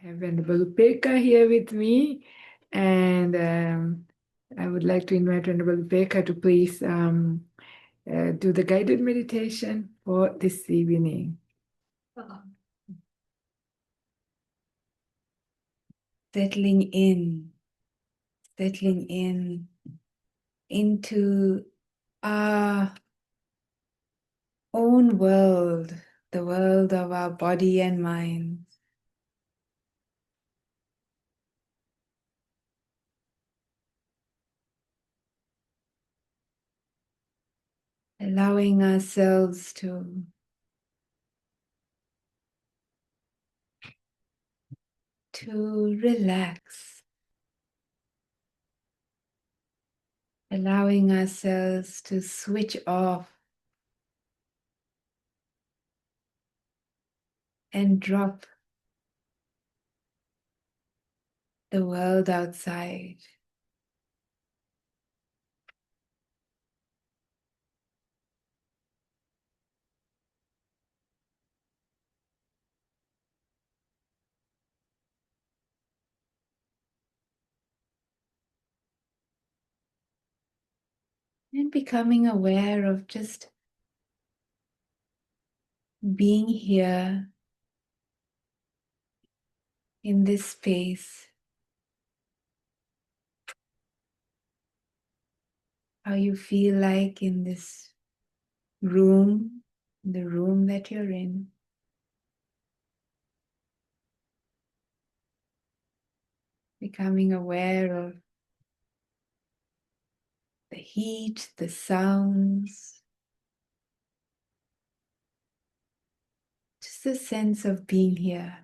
have Venerable Upekkha here with me, and I would like to invite Venerable Upekkha to please do the guided meditation for this evening. Settling in into our own world, the world of our body and mind. Allowing ourselves to relax. Allowing ourselves to switch off and drop the world outside. And becoming aware of just being here in this space. How you feel like in this room, the room that you're in. Becoming aware of the heat, the sounds, just the sense of being here.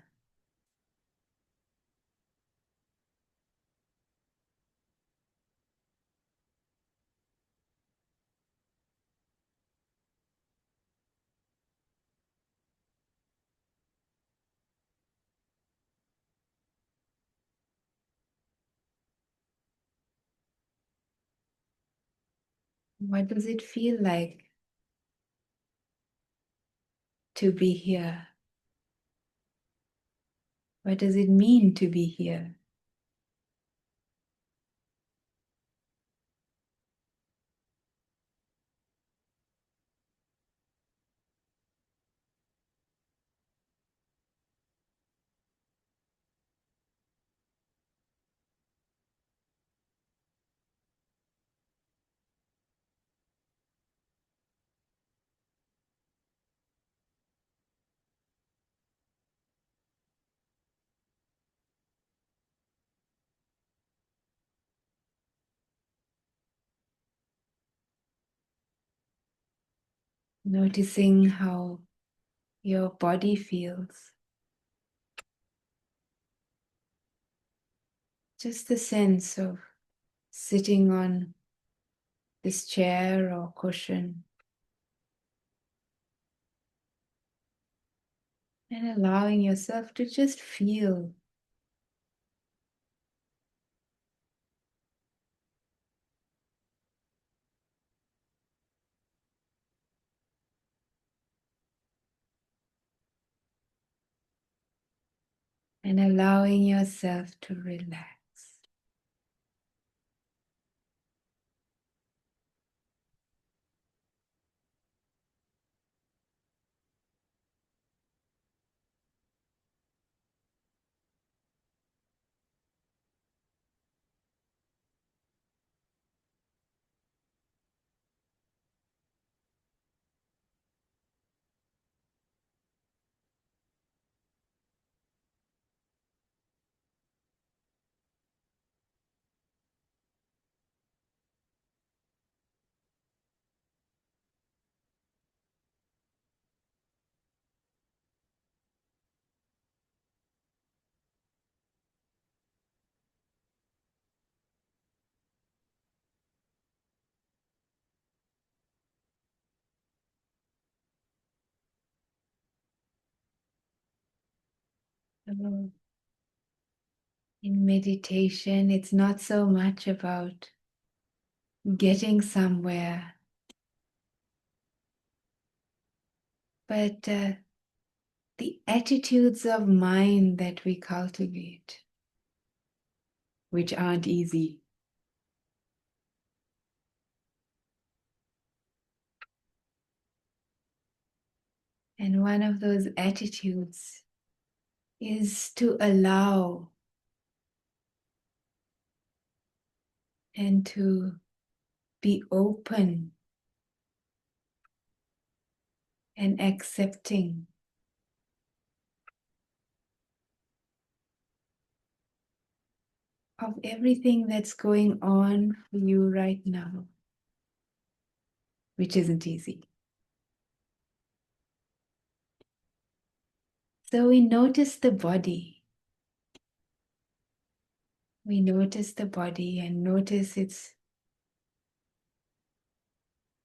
What does it feel like to be here? What does it mean to be here? Noticing how your body feels. Just the sense of sitting on this chair or cushion and allowing yourself to just feel. And allowing yourself to relax. So in meditation, it's not so much about getting somewhere, but the attitudes of mind that we cultivate, which aren't easy. And one of those attitudes is to allow and to be open and accepting of everything that's going on for you right now, which isn't easy. So we notice the body. We notice the body and notice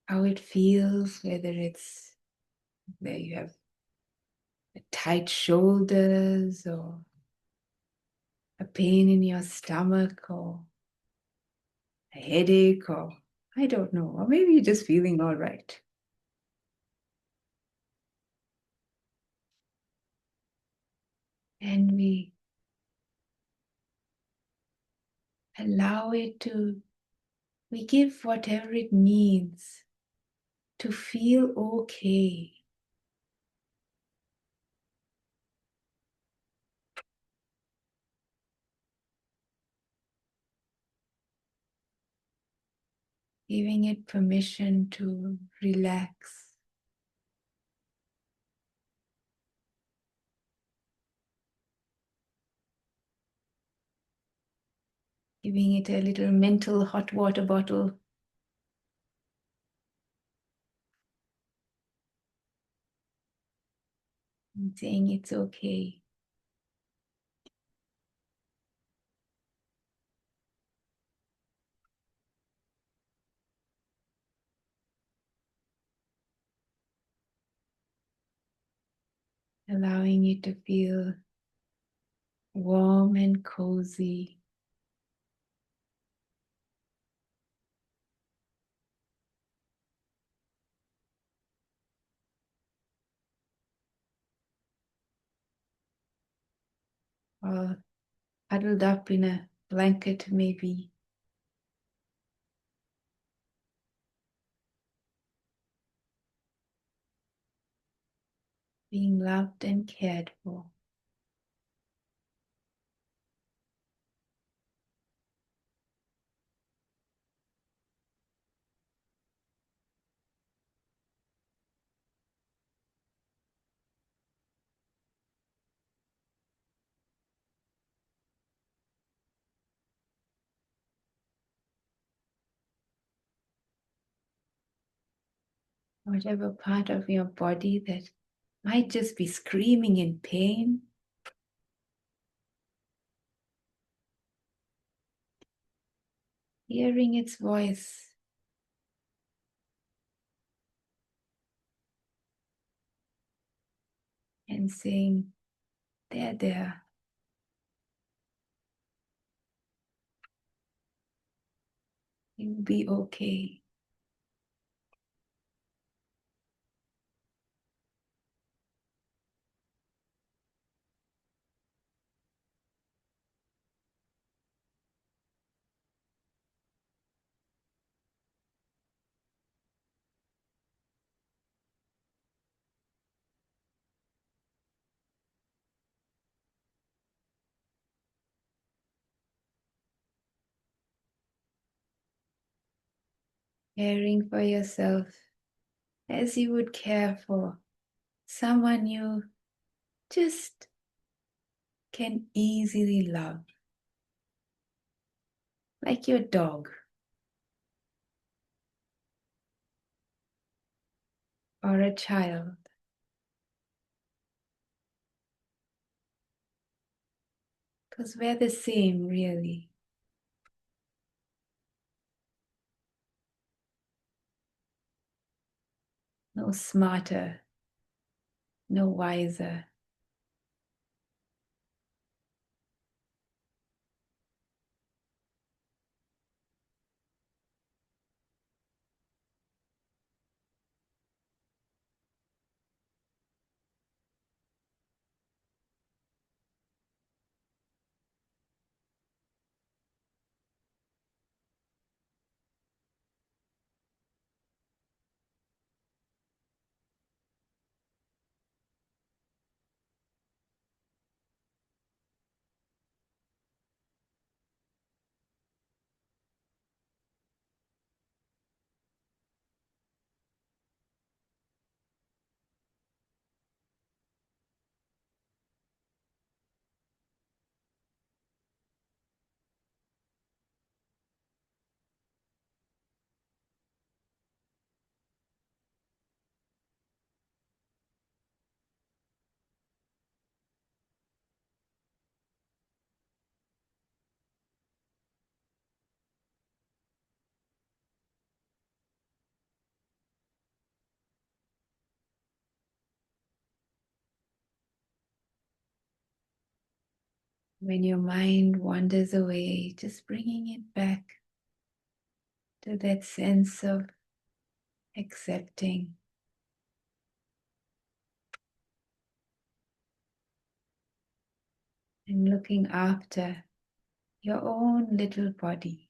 how it feels, whether it's where you have tight shoulders or a pain in your stomach or a headache or I don't know, or maybe you're just feeling all right. And we allow it to, we give whatever it needs to feel okay. Giving it permission to relax. Giving it a little mental hot water bottle. And saying it's okay. Allowing it to feel warm and cozy. Or huddled up in a blanket maybe. Being loved and cared for. Whatever part of your body that might just be screaming in pain. Hearing its voice. And saying, there. You'll be okay. Caring for yourself as you would care for someone you just can easily love. Like your dog or a child. Because we're the same, really. No smarter, no wiser. When your mind wanders away, just bringing it back to that sense of accepting and looking after your own little body.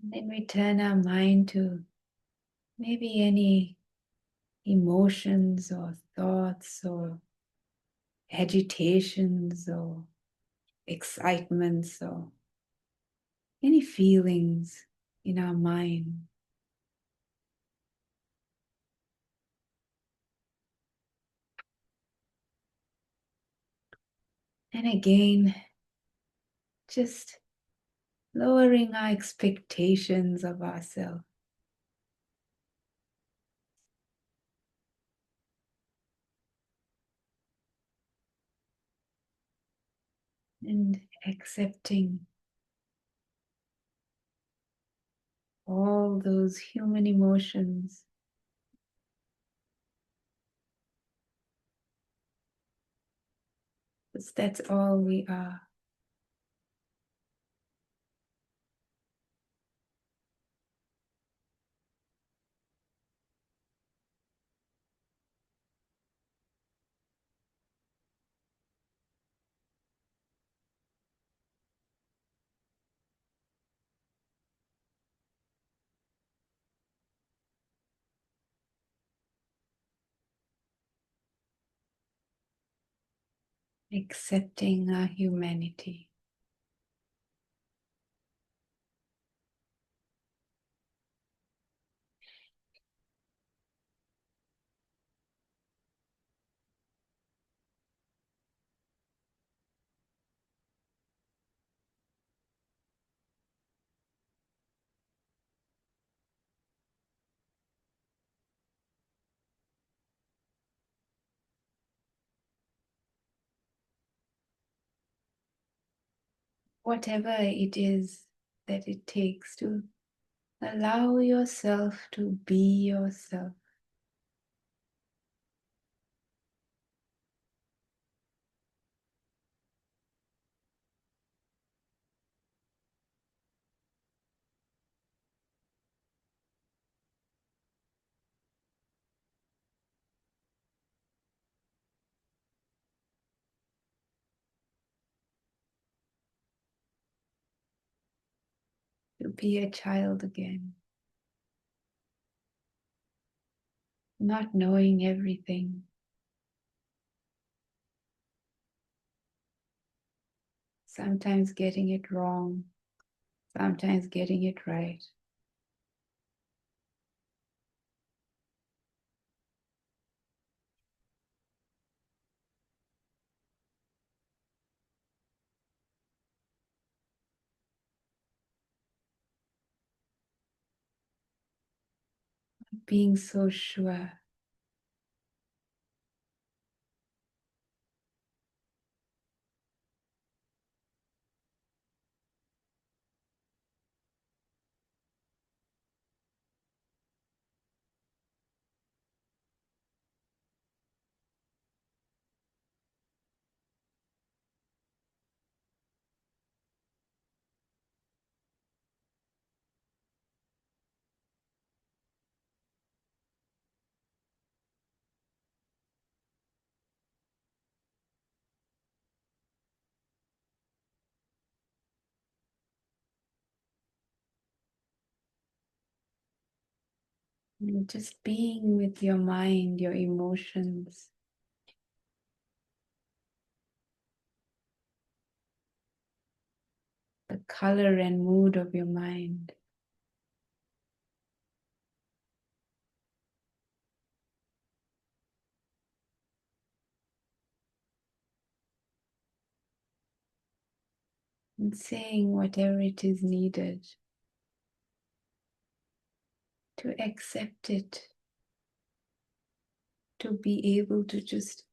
Then we turn our mind to maybe any emotions or thoughts or agitations or excitements or any feelings in our mind. And again, just lowering our expectations of ourselves and accepting all those human emotions, because that's all we are. Accepting our humanity. Whatever it is that it takes to allow yourself to be yourself. To be a child again. Not knowing everything. Sometimes getting it wrong. Sometimes getting it right. Being so sure. And just being with your mind, your emotions, the color and mood of your mind. And saying whatever it is needed to accept it, to be able to just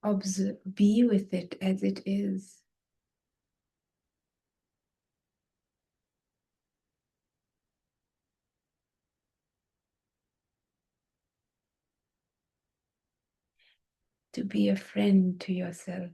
observe, be with it as it is. To be a friend to yourself.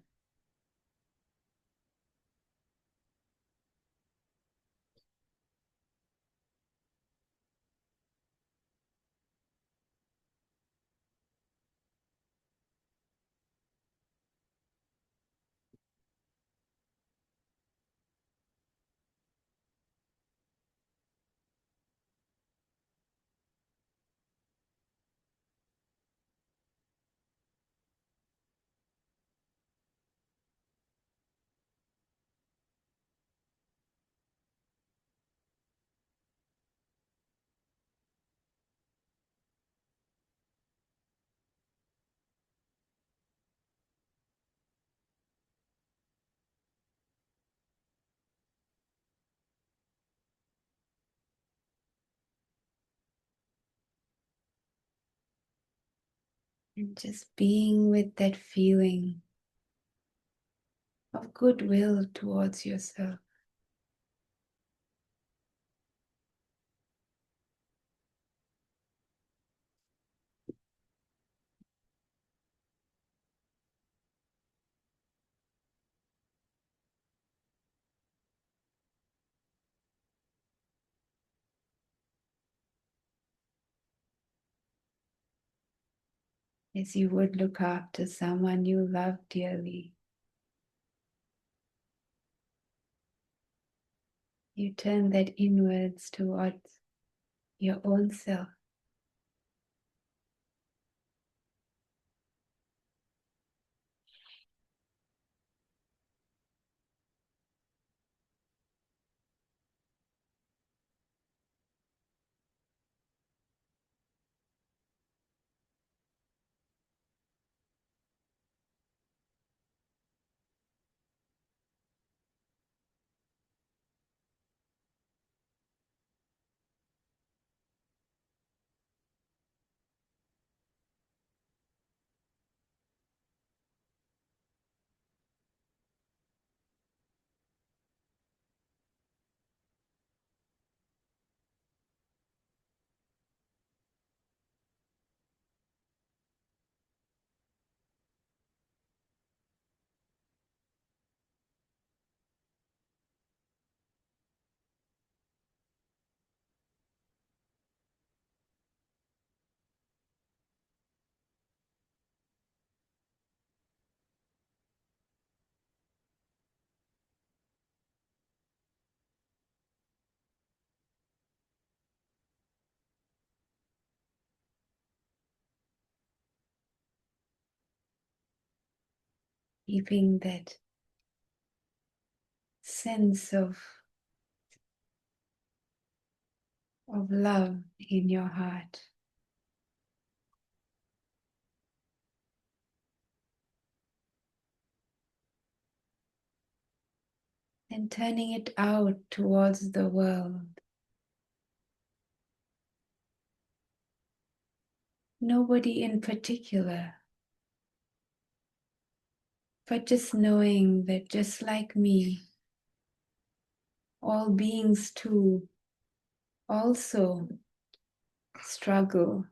And just being with that feeling of goodwill towards yourself. As you would look after someone you love dearly. You turn that inwards towards your own self. Keeping that sense of love in your heart. And turning it out towards the world. Nobody in particular, but just knowing that just like me, all beings too also struggle,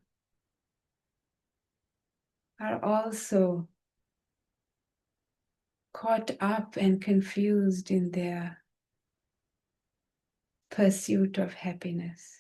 are also caught up and confused in their pursuit of happiness.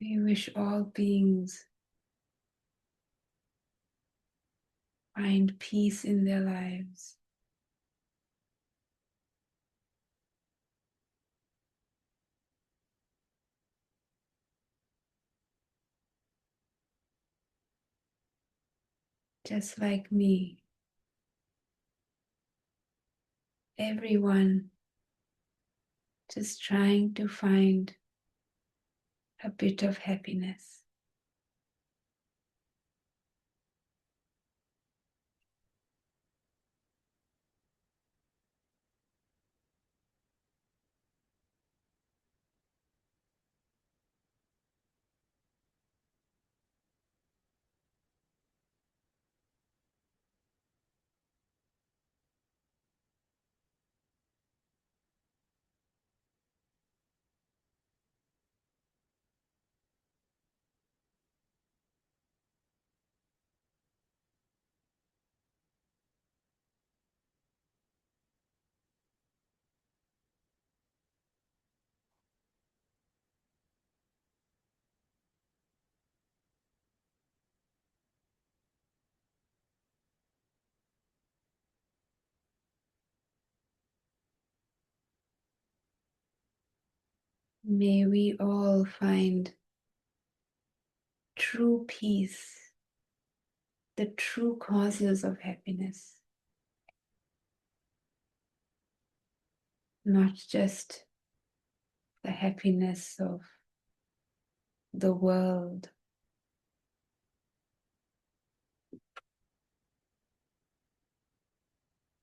We wish all beings find peace in their lives. Just like me, everyone just trying to find a bit of happiness. May we all find true peace, the true causes of happiness, not just the happiness of the world,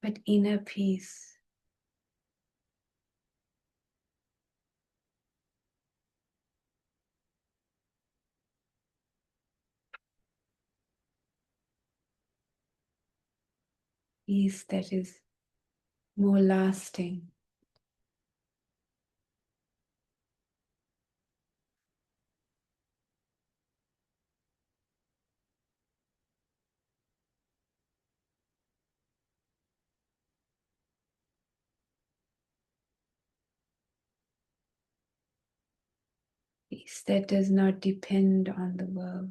but inner peace. Peace that is more lasting. Peace that does not depend on the world.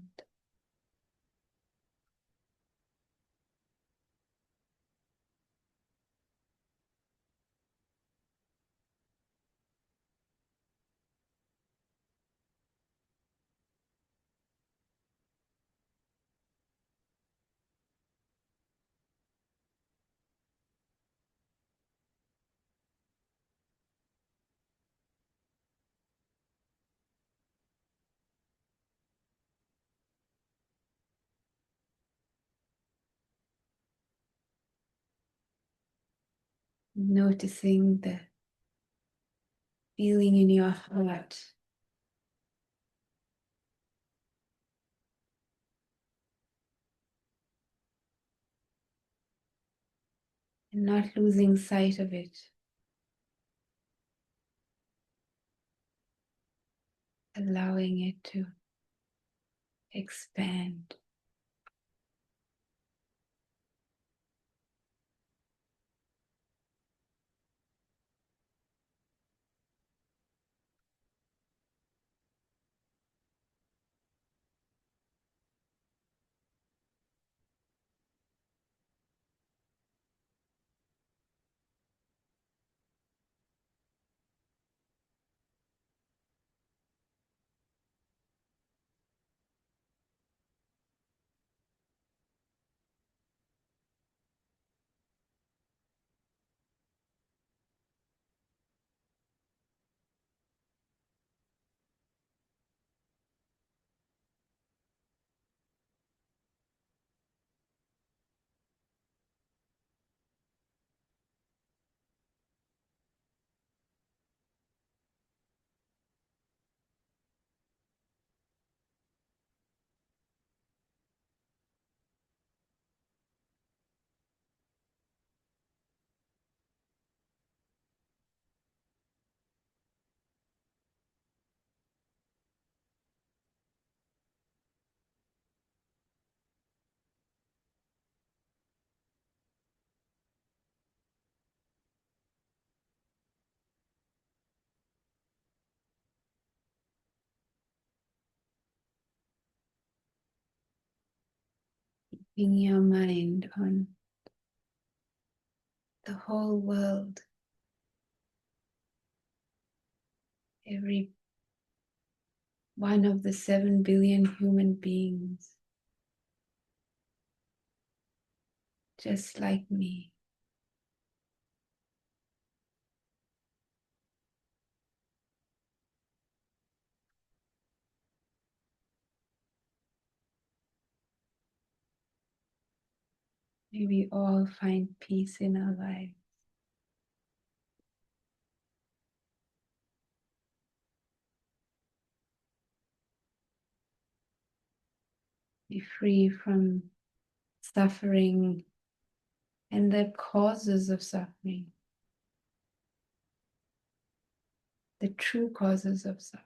Noticing the feeling in your heart. And not losing sight of it. Allowing it to expand. Keeping your mind on the whole world, every one of the 7 billion human beings, just like me. May we all find peace in our lives. Be free from suffering and the causes of suffering, the true causes of suffering.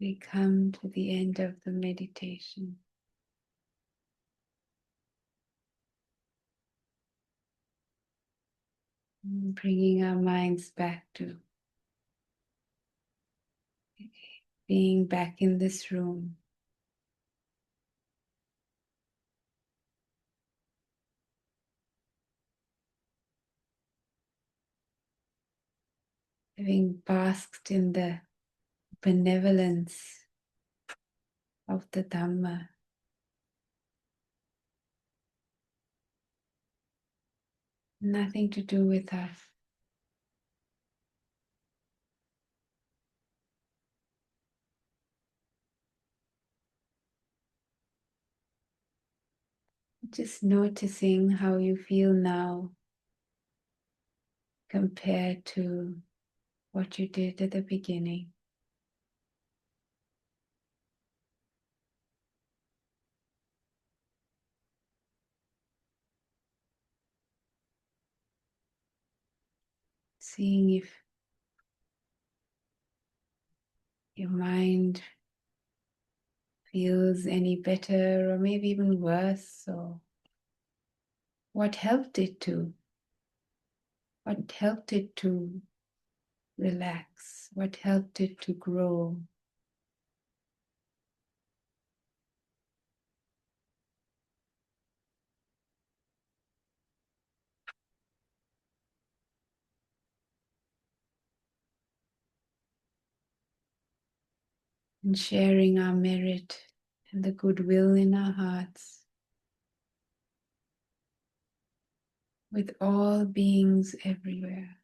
We come to the end of the meditation. Bringing our minds back to being back in this room. Having basked in the benevolence of the Dhamma. Nothing to do with us. Just noticing how you feel now compared to what you did at the beginning. Seeing if your mind feels any better or maybe even worse, or what helped it to? What helped it to relax? What helped it to grow? And sharing our merit and the goodwill in our hearts with all beings everywhere.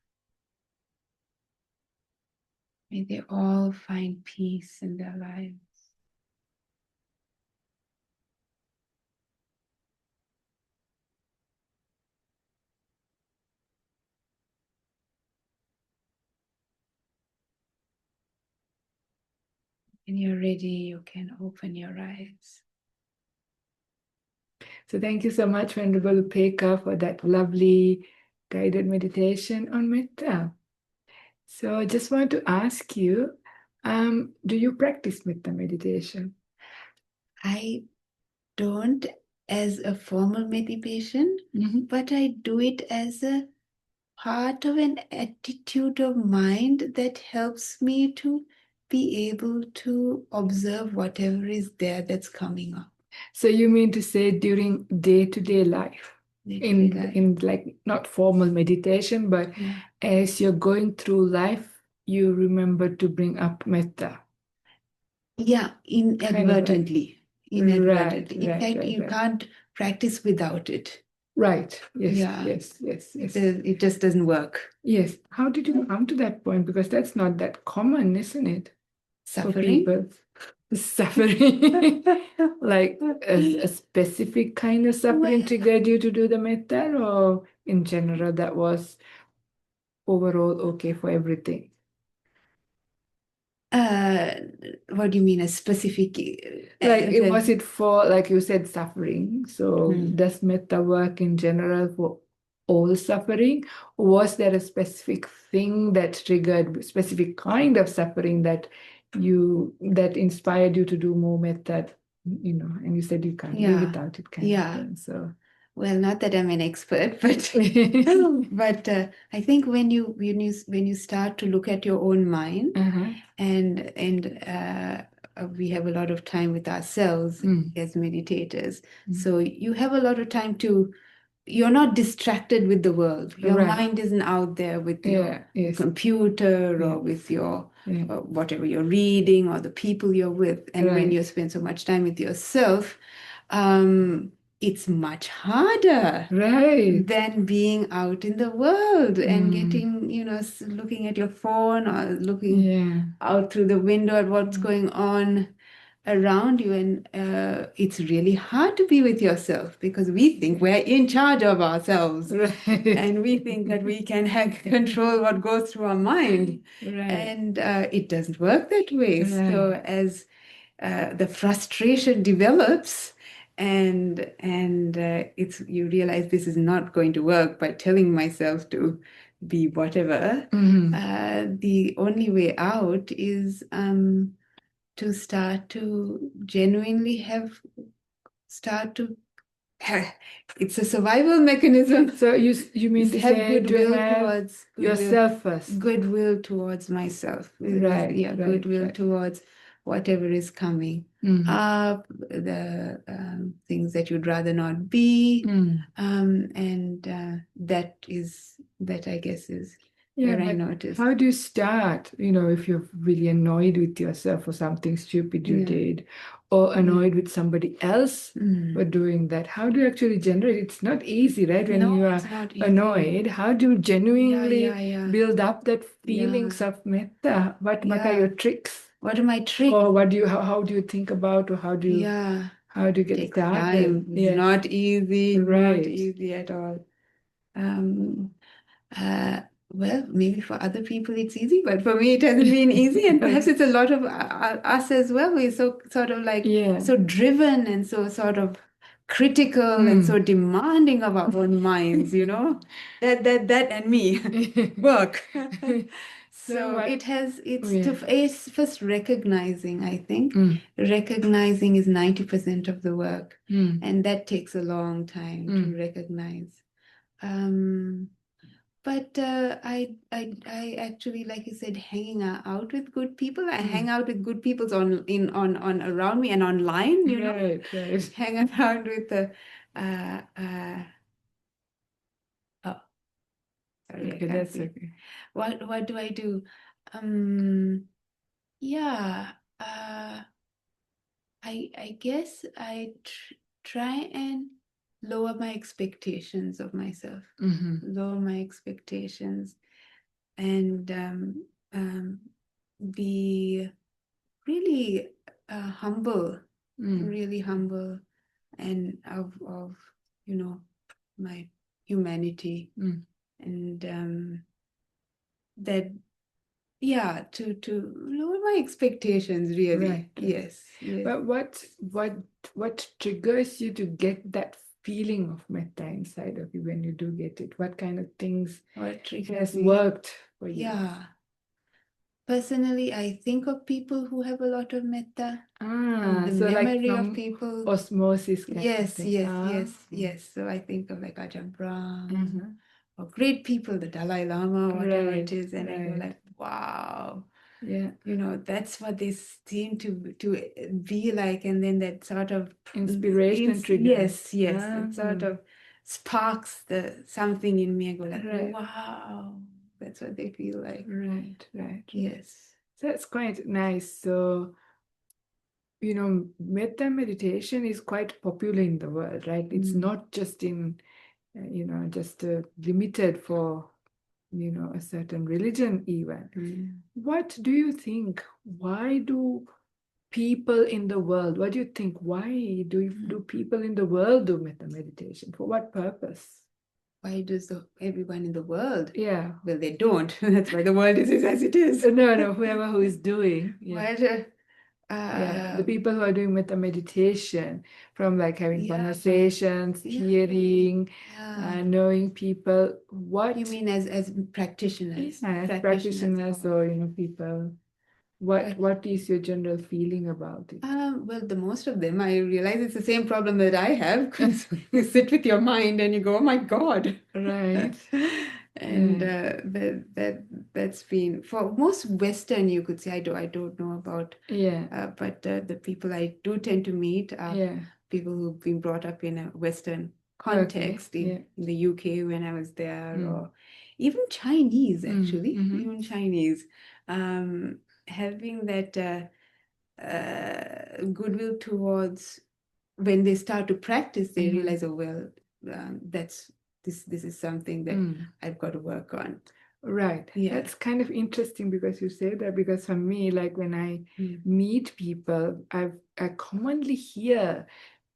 May they all find peace in their lives. When you're ready, you can open your eyes. So thank you so much, Venerable Upekkha, for that lovely guided meditation on metta. So I just want to ask you, do you practice metta meditation? I don't as a formal meditation, Mhm. but I do it as a part of an attitude of mind that helps me to be able to observe whatever is there that's coming up. So you mean to say during day-to-day life, Day-to-day life. in like not formal meditation, but Yeah. as you're going through life, you remember to bring up metta. Yeah, inadvertently. Inadvertently. In fact, you Right. can't practice without it. Right. Yes. Yeah. Yes. It just doesn't work. Yes. How did you come to that point? Because that's not that common, isn't it? For Suffering. people. Suffering. Like a specific kind of suffering Well, triggered you to do the metta, or in general that was overall okay for everything? what do you mean, a specific? Like was it for, like you said, suffering? So Hmm. does metta work in general for all suffering? Or was there a specific thing that triggered specific kind of suffering that inspired you to do more metta, and you said you can't live Yeah. without it kind of Yeah. thing. So Well, not that I'm an expert, but but I think when you start to look at your own mind, uh-huh. and we have a lot of time with ourselves as meditators, so you have a lot of time to. You're not distracted with the world. Your Right. mind isn't out there with your Yes. computer or with your whatever you're reading or the people you're with. And when you spend so much time with yourself, it's much harder Right. than being out in the world and getting, looking at your phone or looking out through the window at what's going on around you. And it's really hard to be with yourself because we think we're in charge of ourselves. Right. And we think that we can control what goes through our mind. Right. And it doesn't work that way. Right. So as the frustration develops, and it's you realize this is not going to work by telling myself to be whatever. The only way out is to start to genuinely it's a survival mechanism. So you mean to have say to goodwill have towards yourself first? goodwill towards myself. Right. Goodwill towards whatever is coming up, the things that you'd rather not be, and that I guess is where I noticed. How do you start, if you're really annoyed with yourself for something stupid you did, or annoyed with somebody else for doing that? How do you actually generate? It's not easy, right? When you are annoyed, how do you genuinely build up that feelings of metta? What are your tricks? What are my tricks? Or how do you think about, or how do you get Takes started? time. It's not easy. Right. Not easy at all. Well, maybe for other people it's easy, but for me it hasn't been easy, and perhaps it's a lot of us as well. We're so sort of like so driven and so sort of critical and so demanding of our own minds, that and me work. So it's first recognizing, I think. Recognizing is 90% of the work, and that takes a long time to recognize. But I actually, like you said, hanging out with good people. I hang out with good people on around me and online. Right. Hang around with the. Oh, sorry, I can't see. Okay. What do I do? Yeah. I guess I try and lower my expectations of myself. Lower my expectations and be really humble, really humble, and of my humanity, and that yeah, to lower my expectations, really. Right, right. Yes, yes. But what triggers you to get that feeling of metta inside of you when you do get it? What kind of things What triggers has me? worked for you? Yeah. Personally, I think of people who have a lot of metta, and the So like memory of some people. osmosis kind of Yes, thing. yes, yes, yes. So I think of like Ajahn Brahm Mhm. or great people, the Dalai Lama, whatever it Right, is, and I go right. like, wow, Yeah. that's what they seem to be like, and then that sort of Inspiration triggers. yes, yes, it sort of sparks the something in me. I go like, Right, wow, that's what they feel like. right, right. Yes. So that's quite nice. So, metta meditation is quite popular in the world, right? It's Mm. not just just limited for, a certain religion even. Mm. What do you think? Why do people in the world, what do you think? Why do people in the world do metta meditation? For what purpose? Why does everyone in the world? Yeah. Well, they don't. That's why the world is as it is. No, whoever who is doing. Yeah. But Yeah. The people who are doing metta meditation, from like having yeah, conversations, yeah, hearing, yeah. knowing people, You mean as practitioners? as Practitioners practitioners or or, people, what prac- what is your general feeling about it? well, the most of them, I realize it's the same problem that I have because you sit with your mind and you go, oh my God. Right. And Right. that's been for most Western, you could say. I don't know about, Yeah. but the people I do tend to meet are Yeah. people who've been brought up in a Western Okay. context Yeah. in the UK when I was there, Mm. or even Chinese, Mm. actually, Mhm. even Chinese, having that goodwill towards when they start to practice, they Mhm. realize, oh well, that's this is something that Mm. I've got to work on. Right. Yeah. That's kind of interesting because you say that, because for me, like when I meet people, I commonly hear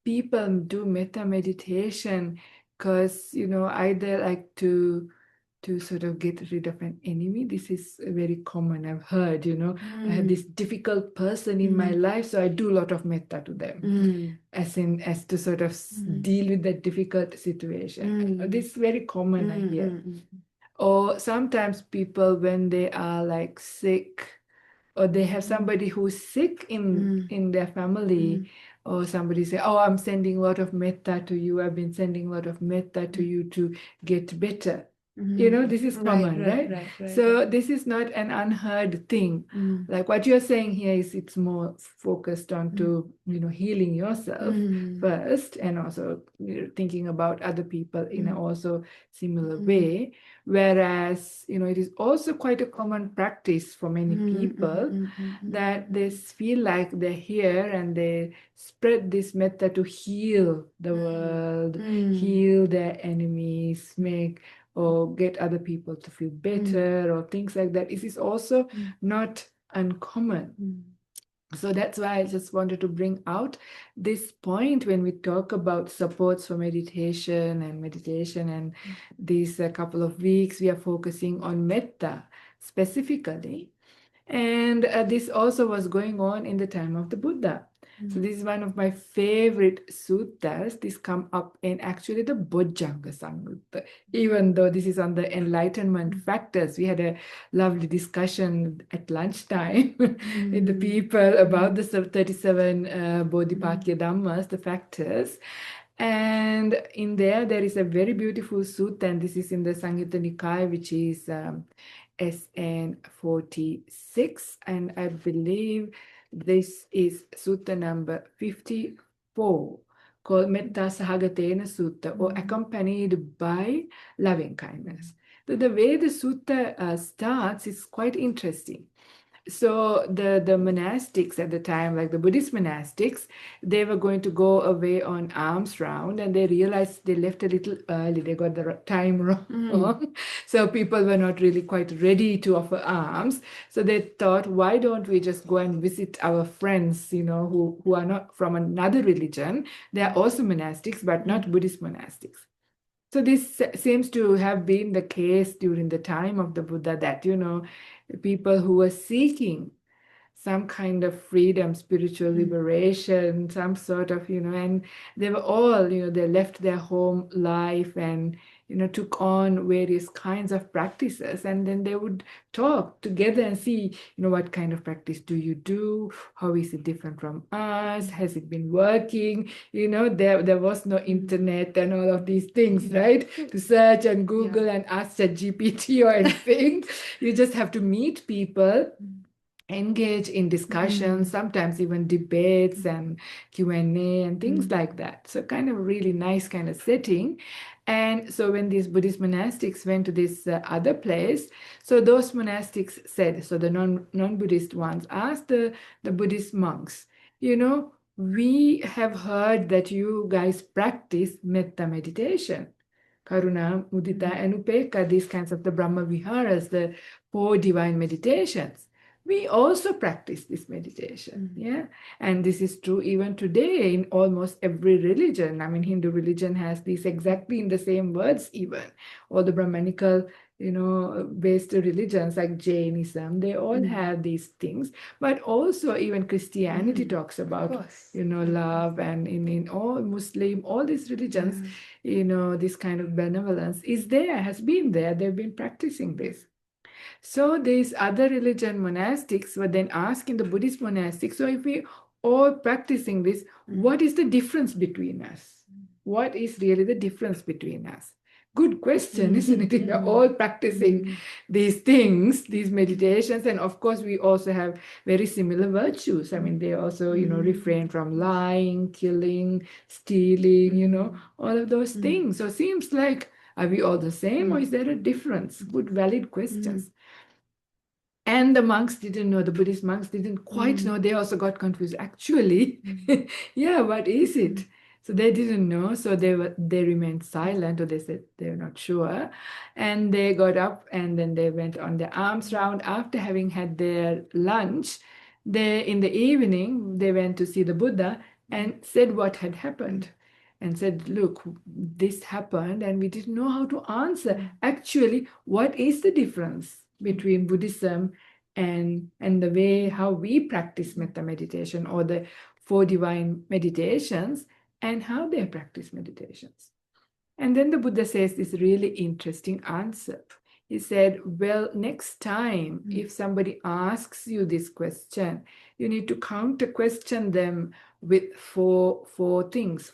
people do metta meditation because, either like to sort of get rid of an enemy. This is very common. I've heard, I have this difficult person in my life, so I do a lot of metta to them, as to sort of deal with that difficult situation. This is very common, I hear. Or sometimes people, when they are like sick, or they have somebody who's sick in their family, or somebody say, oh, I'm sending a lot of metta to you, I've been sending a lot of metta to you to get better. This is common, right? So this is not an unheard thing. Like what you're saying here is it's more focused on to, healing yourself first, and also thinking about other people in a also similar way. Whereas, it is also quite a common practice for many people that they feel like they're here and they spread this metta to heal the world, heal their enemies, make or get other people to feel better or things like that. It is also not uncommon. So that's why I just wanted to bring out this point when we talk about supports for meditation. And these couple of weeks, we are focusing on metta specifically. And this also was going on in the time of the Buddha. So this is one of my favorite suttas. This come up in actually the Bojjhanga Samyutta. Even though this is on the enlightenment factors, we had a lovely discussion at lunchtime with the people about the 37 Bodhipakya Dhammas, the factors. And in there is a very beautiful sutta, and this is in the Samyutta Nikaya, which is SN46, and I believe this is sutta number 54, called Mettasahagathena Sutta, or accompanied by loving kindness. So the way the sutta starts is quite interesting. So the monastics at the time, like the Buddhist monastics, they were going to go away on alms round, and they realized they left a little early. They got the time wrong. So people were not really quite ready to offer alms. So they thought, why don't we just go and visit our friends, who are not from another religion? They are also monastics, but not Buddhist monastics. So this seems to have been the case during the time of the Buddha, that, people who were seeking some kind of freedom, spiritual liberation, some sort of, and they were all, they left their home life and, took on various kinds of practices. And then they would talk together and see, what kind of practice do you do? How is it different from us? Has it been working? There was no internet and all of these things, right? To search and Google and ask ChatGPT or anything. You just have to meet people, engage in discussions, sometimes even debates and Q&A and things like that. So kind of really nice kind of setting. And so when these Buddhist monastics went to this other place, so those monastics said, so the non-Buddhist ones asked the Buddhist monks, we have heard that you guys practice metta meditation. Karuna, Mudita, and Upekkha, these kinds of the Brahma Viharas, the 4 divine meditations. We also practice this meditation, yeah? And this is true even today in almost every religion. I mean, Hindu religion has these exactly in the same words even. All the Brahmanical, based religions like Jainism, they all have these things. But also even Christianity talks about, love, and in all Muslim, all these religions, this kind of benevolence is there, has been there. They've been practicing this. So these other religion monastics were then asking the Buddhist monastics, so if we all practicing this, what is the difference between us? What is really the difference between us? Good question, isn't it? We are all practicing these things, these meditations, and of course we also have very similar virtues. I mean, they also, refrain from lying, killing, stealing, all of those things. So it seems like, are we all the same, or is there a difference? Good, valid questions. And the monks didn't know, the Buddhist monks didn't quite know. They also got confused. Actually, yeah, what is it? So they didn't know. So they remained silent, or they said they were not sure. And they got up and then they went on their alms round. After having had their lunch, in the evening, they went to see the Buddha and said what had happened. And said, look, this happened and we didn't know how to answer. Actually, what is the difference between Buddhism and the way how we practice metta meditation, or the 4 divine meditations, and how they practice meditations? And then the Buddha says this really interesting answer. He said, well, next time, if somebody asks you this question, you need to counter question them with four things,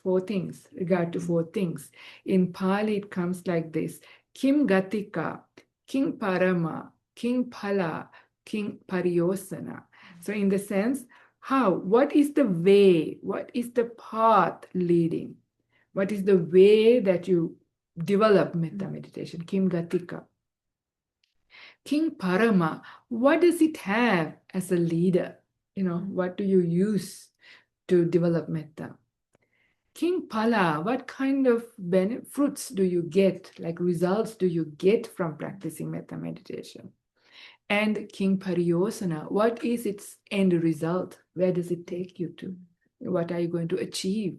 regard to 4 things. In Pali, it comes like this: Kim Gatika, King Parama, King Phala, King Pariyosana. So in the sense, what is the way, what is the path leading? What is the way that you develop metta meditation? Kim Gatika. King Parama, what does it have as a leader? What do you use to develop metta? King Phala, what kind of fruits do you get, like results do you get from practicing metta meditation? And King Pariyosana, what is its end result? Where does it take you to? What are you going to achieve?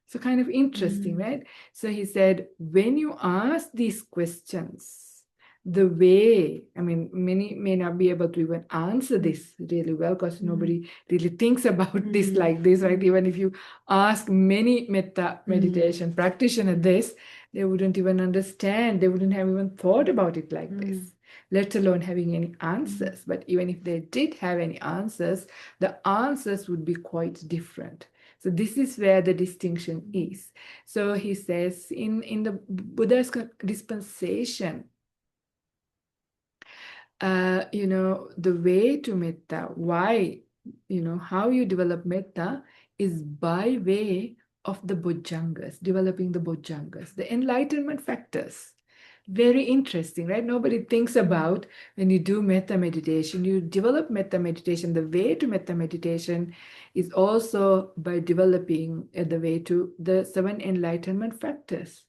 So kind of interesting, right? So he said, when you ask these questions, the way, I mean, many may not be able to even answer this really well, because nobody really thinks about this like this, right? Even if you ask many metta meditation practitioners this, they wouldn't even understand. They wouldn't have even thought about it like this, let alone having any answers. But even if they did have any answers, the answers would be quite different. So this is where the distinction is. So he says in the Buddha's dispensation, the way to metta, why, how you develop metta is by way of the bojjhangas, developing the bojjhangas, the enlightenment factors. Very interesting, right? Nobody thinks about when you do metta meditation, you develop metta meditation. The way to metta meditation is also by developing the way to the 7 enlightenment factors,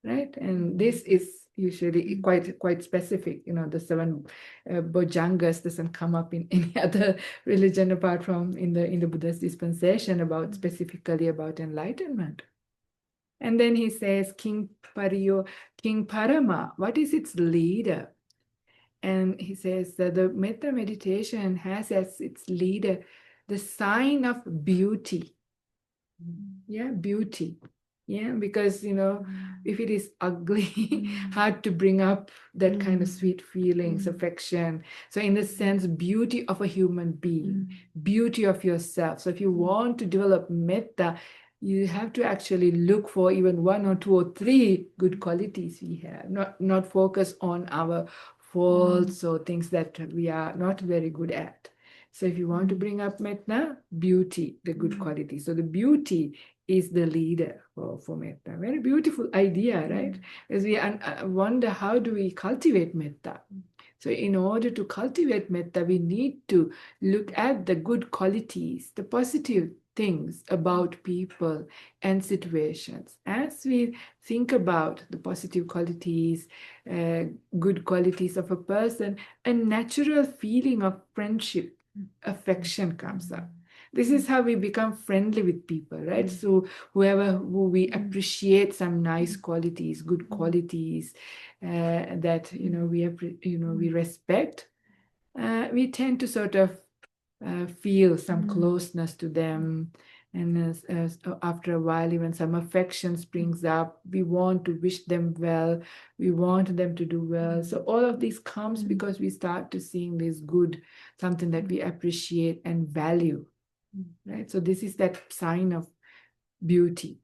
right? And this is usually quite specific. The 7 bojjhangas doesn't come up in any other religion apart from in the Buddha's dispensation specifically about enlightenment. And then he says, King Parama, what is its leader? And he says that the metta meditation has as its leader the sign of beauty. Yeah, beauty. Yeah, because, if it is ugly, hard to bring up that kind of sweet feelings, affection. So in the sense, beauty of a human being, beauty of yourself. So if you want to develop metta, you have to actually look for even one or two or three good qualities we have, not focus on our faults or things that we are not very good at. So if you want to bring up metta, beauty, the good quality. So the beauty is the leader for metta. Very beautiful idea, right? As we wonder, how do we cultivate metta? So in order to cultivate metta, we need to look at the good qualities, the positive things about people and situations. As we think about the positive qualities, good qualities of a person, a natural feeling of friendship, affection comes up. This is how we become friendly with people, right? So who we appreciate some nice qualities, good qualities that we respect, we tend to sort of feel some closeness to them. And after a while, even some affection springs up. We want to wish them well. We want them to do well. So all of this comes because we start to seeing this good, something that we appreciate and value, right? So this is that sign of beauty.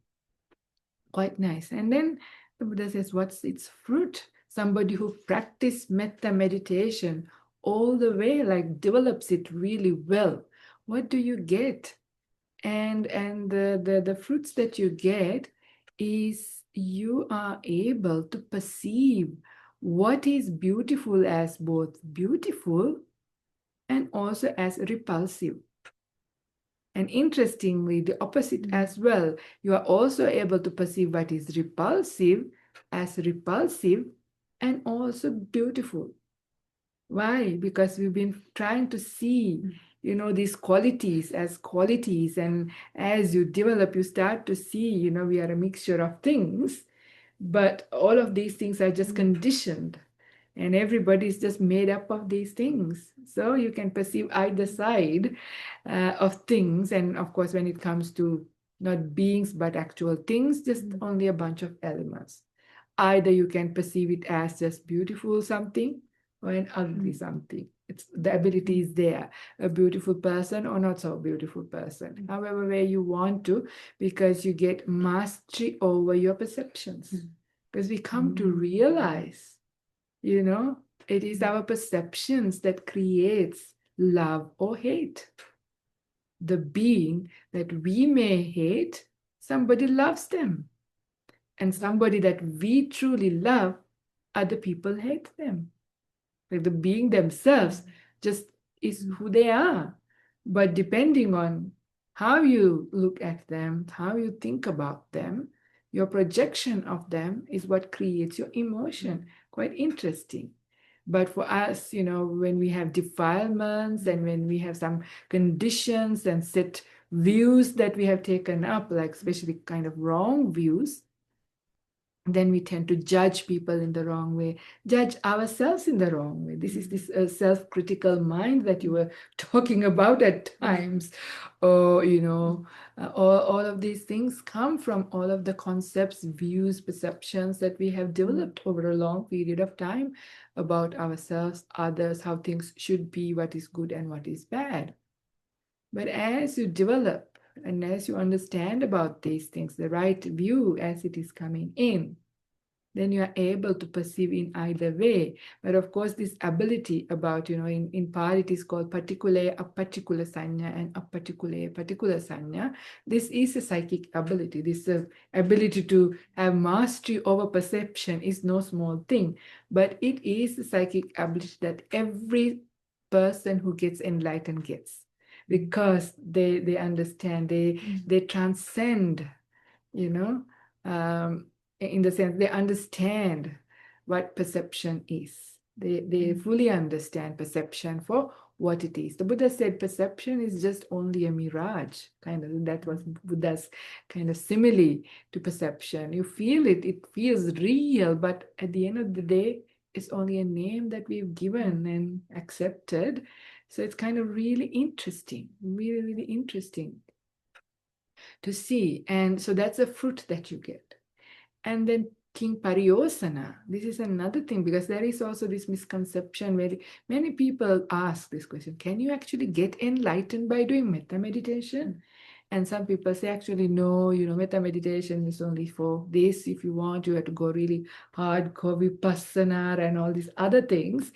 Quite nice. And then the Buddha says, what's its fruit? Somebody who practiced metta meditation all the way, like develops it really well. What do you get? And the fruits that you get is you are able to perceive what is beautiful as both beautiful and also as repulsive. And interestingly, the opposite as well. You are also able to perceive what is repulsive as repulsive and also beautiful. Why? Because we've been trying to see, these qualities as qualities. And as you develop, you start to see, we are a mixture of things. But all of these things are just conditioned. And everybody is just made up of these things. So you can perceive either side of things. And of course, when it comes to not beings, but actual things, just only a bunch of elements. Either you can perceive it as just beautiful something or an ugly something. The ability is there, a beautiful person or not so beautiful person, however way you want to, because you get mastery over your perceptions. Because we come to realize, it is our perceptions that creates love or hate. The being that we may hate, somebody loves them. And somebody that we truly love, other people hate them. Like the being themselves just is who they are. But depending on how you look at them, how you think about them, your projection of them is what creates your emotion. Quite interesting. But for us, when we have defilements and when we have some conditions and set views that we have taken up, like especially kind of wrong views, then we tend to judge people in the wrong way, judge ourselves in the wrong way. This is this self-critical mind that you were talking about at times. Or, all of these things come from all of the concepts, views, perceptions that we have developed over a long period of time about ourselves, others, how things should be, what is good and what is bad. But as you develop and as you understand about these things, the right view as it is coming in, then you are able to perceive in either way. But of course, this ability about, in Pali it is called particulae apparticula sanya and apparticulae particular sanya. This is a psychic ability. This ability to have mastery over perception is no small thing, but it is a psychic ability that every person who gets enlightened gets, because they understand, they transcend, in the sense they understand what perception is. They fully understand perception for what it is. The Buddha said perception is just only a mirage, kind of. That was Buddha's kind of simile to perception. You feel it, it feels real, but at the end of the day, it's only a name that we've given and accepted. So it's kind of really interesting, really, really interesting to see. And so that's a fruit that you get. And then King Pariyosana, this is another thing, because there is also this misconception where many people ask this question, can you actually get enlightened by doing metta meditation? And some people say, actually, no, metta meditation is only for this. If you want, you have to go really hardcore vipassana and all these other things.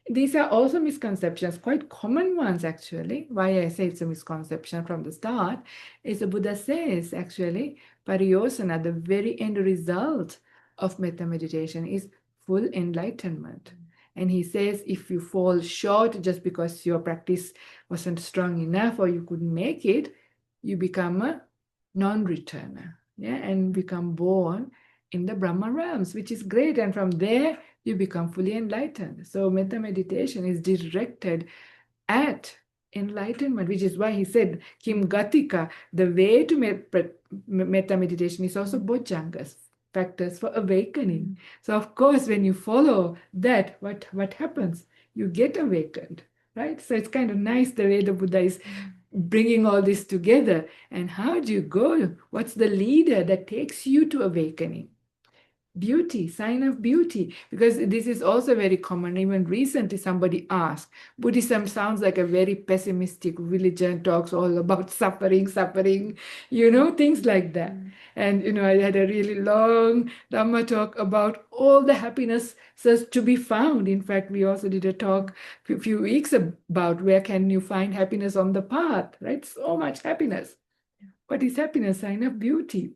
These are also misconceptions, quite common ones actually. Why I say it's a misconception from the start is the Buddha says actually, Pariyosana, the very end result of metta meditation is full enlightenment. And he says if you fall short just because your practice wasn't strong enough or you couldn't make it, you become a non-returner, and become born in the Brahma realms, which is great. And from there, you become fully enlightened. So metta meditation is directed at enlightenment, which is why he said, Kim Gatika, the way to metta meditation is also bojjhangas, factors for awakening. So of course, when you follow that, what happens? You get awakened, right? So it's kind of nice the way the Buddha is bringing all this together. And how do you go? What's the leader that takes you to awakening? Beauty, sign of beauty, because this is also very common. Even recently somebody asked, Buddhism sounds like a very pessimistic religion, talks all about suffering, things like that. And I had a really long Dhamma talk about all the happiness to be found. In fact, we also did a talk a few weeks about where can you find happiness on the path, right? So much happiness. What is happiness? Sign of beauty.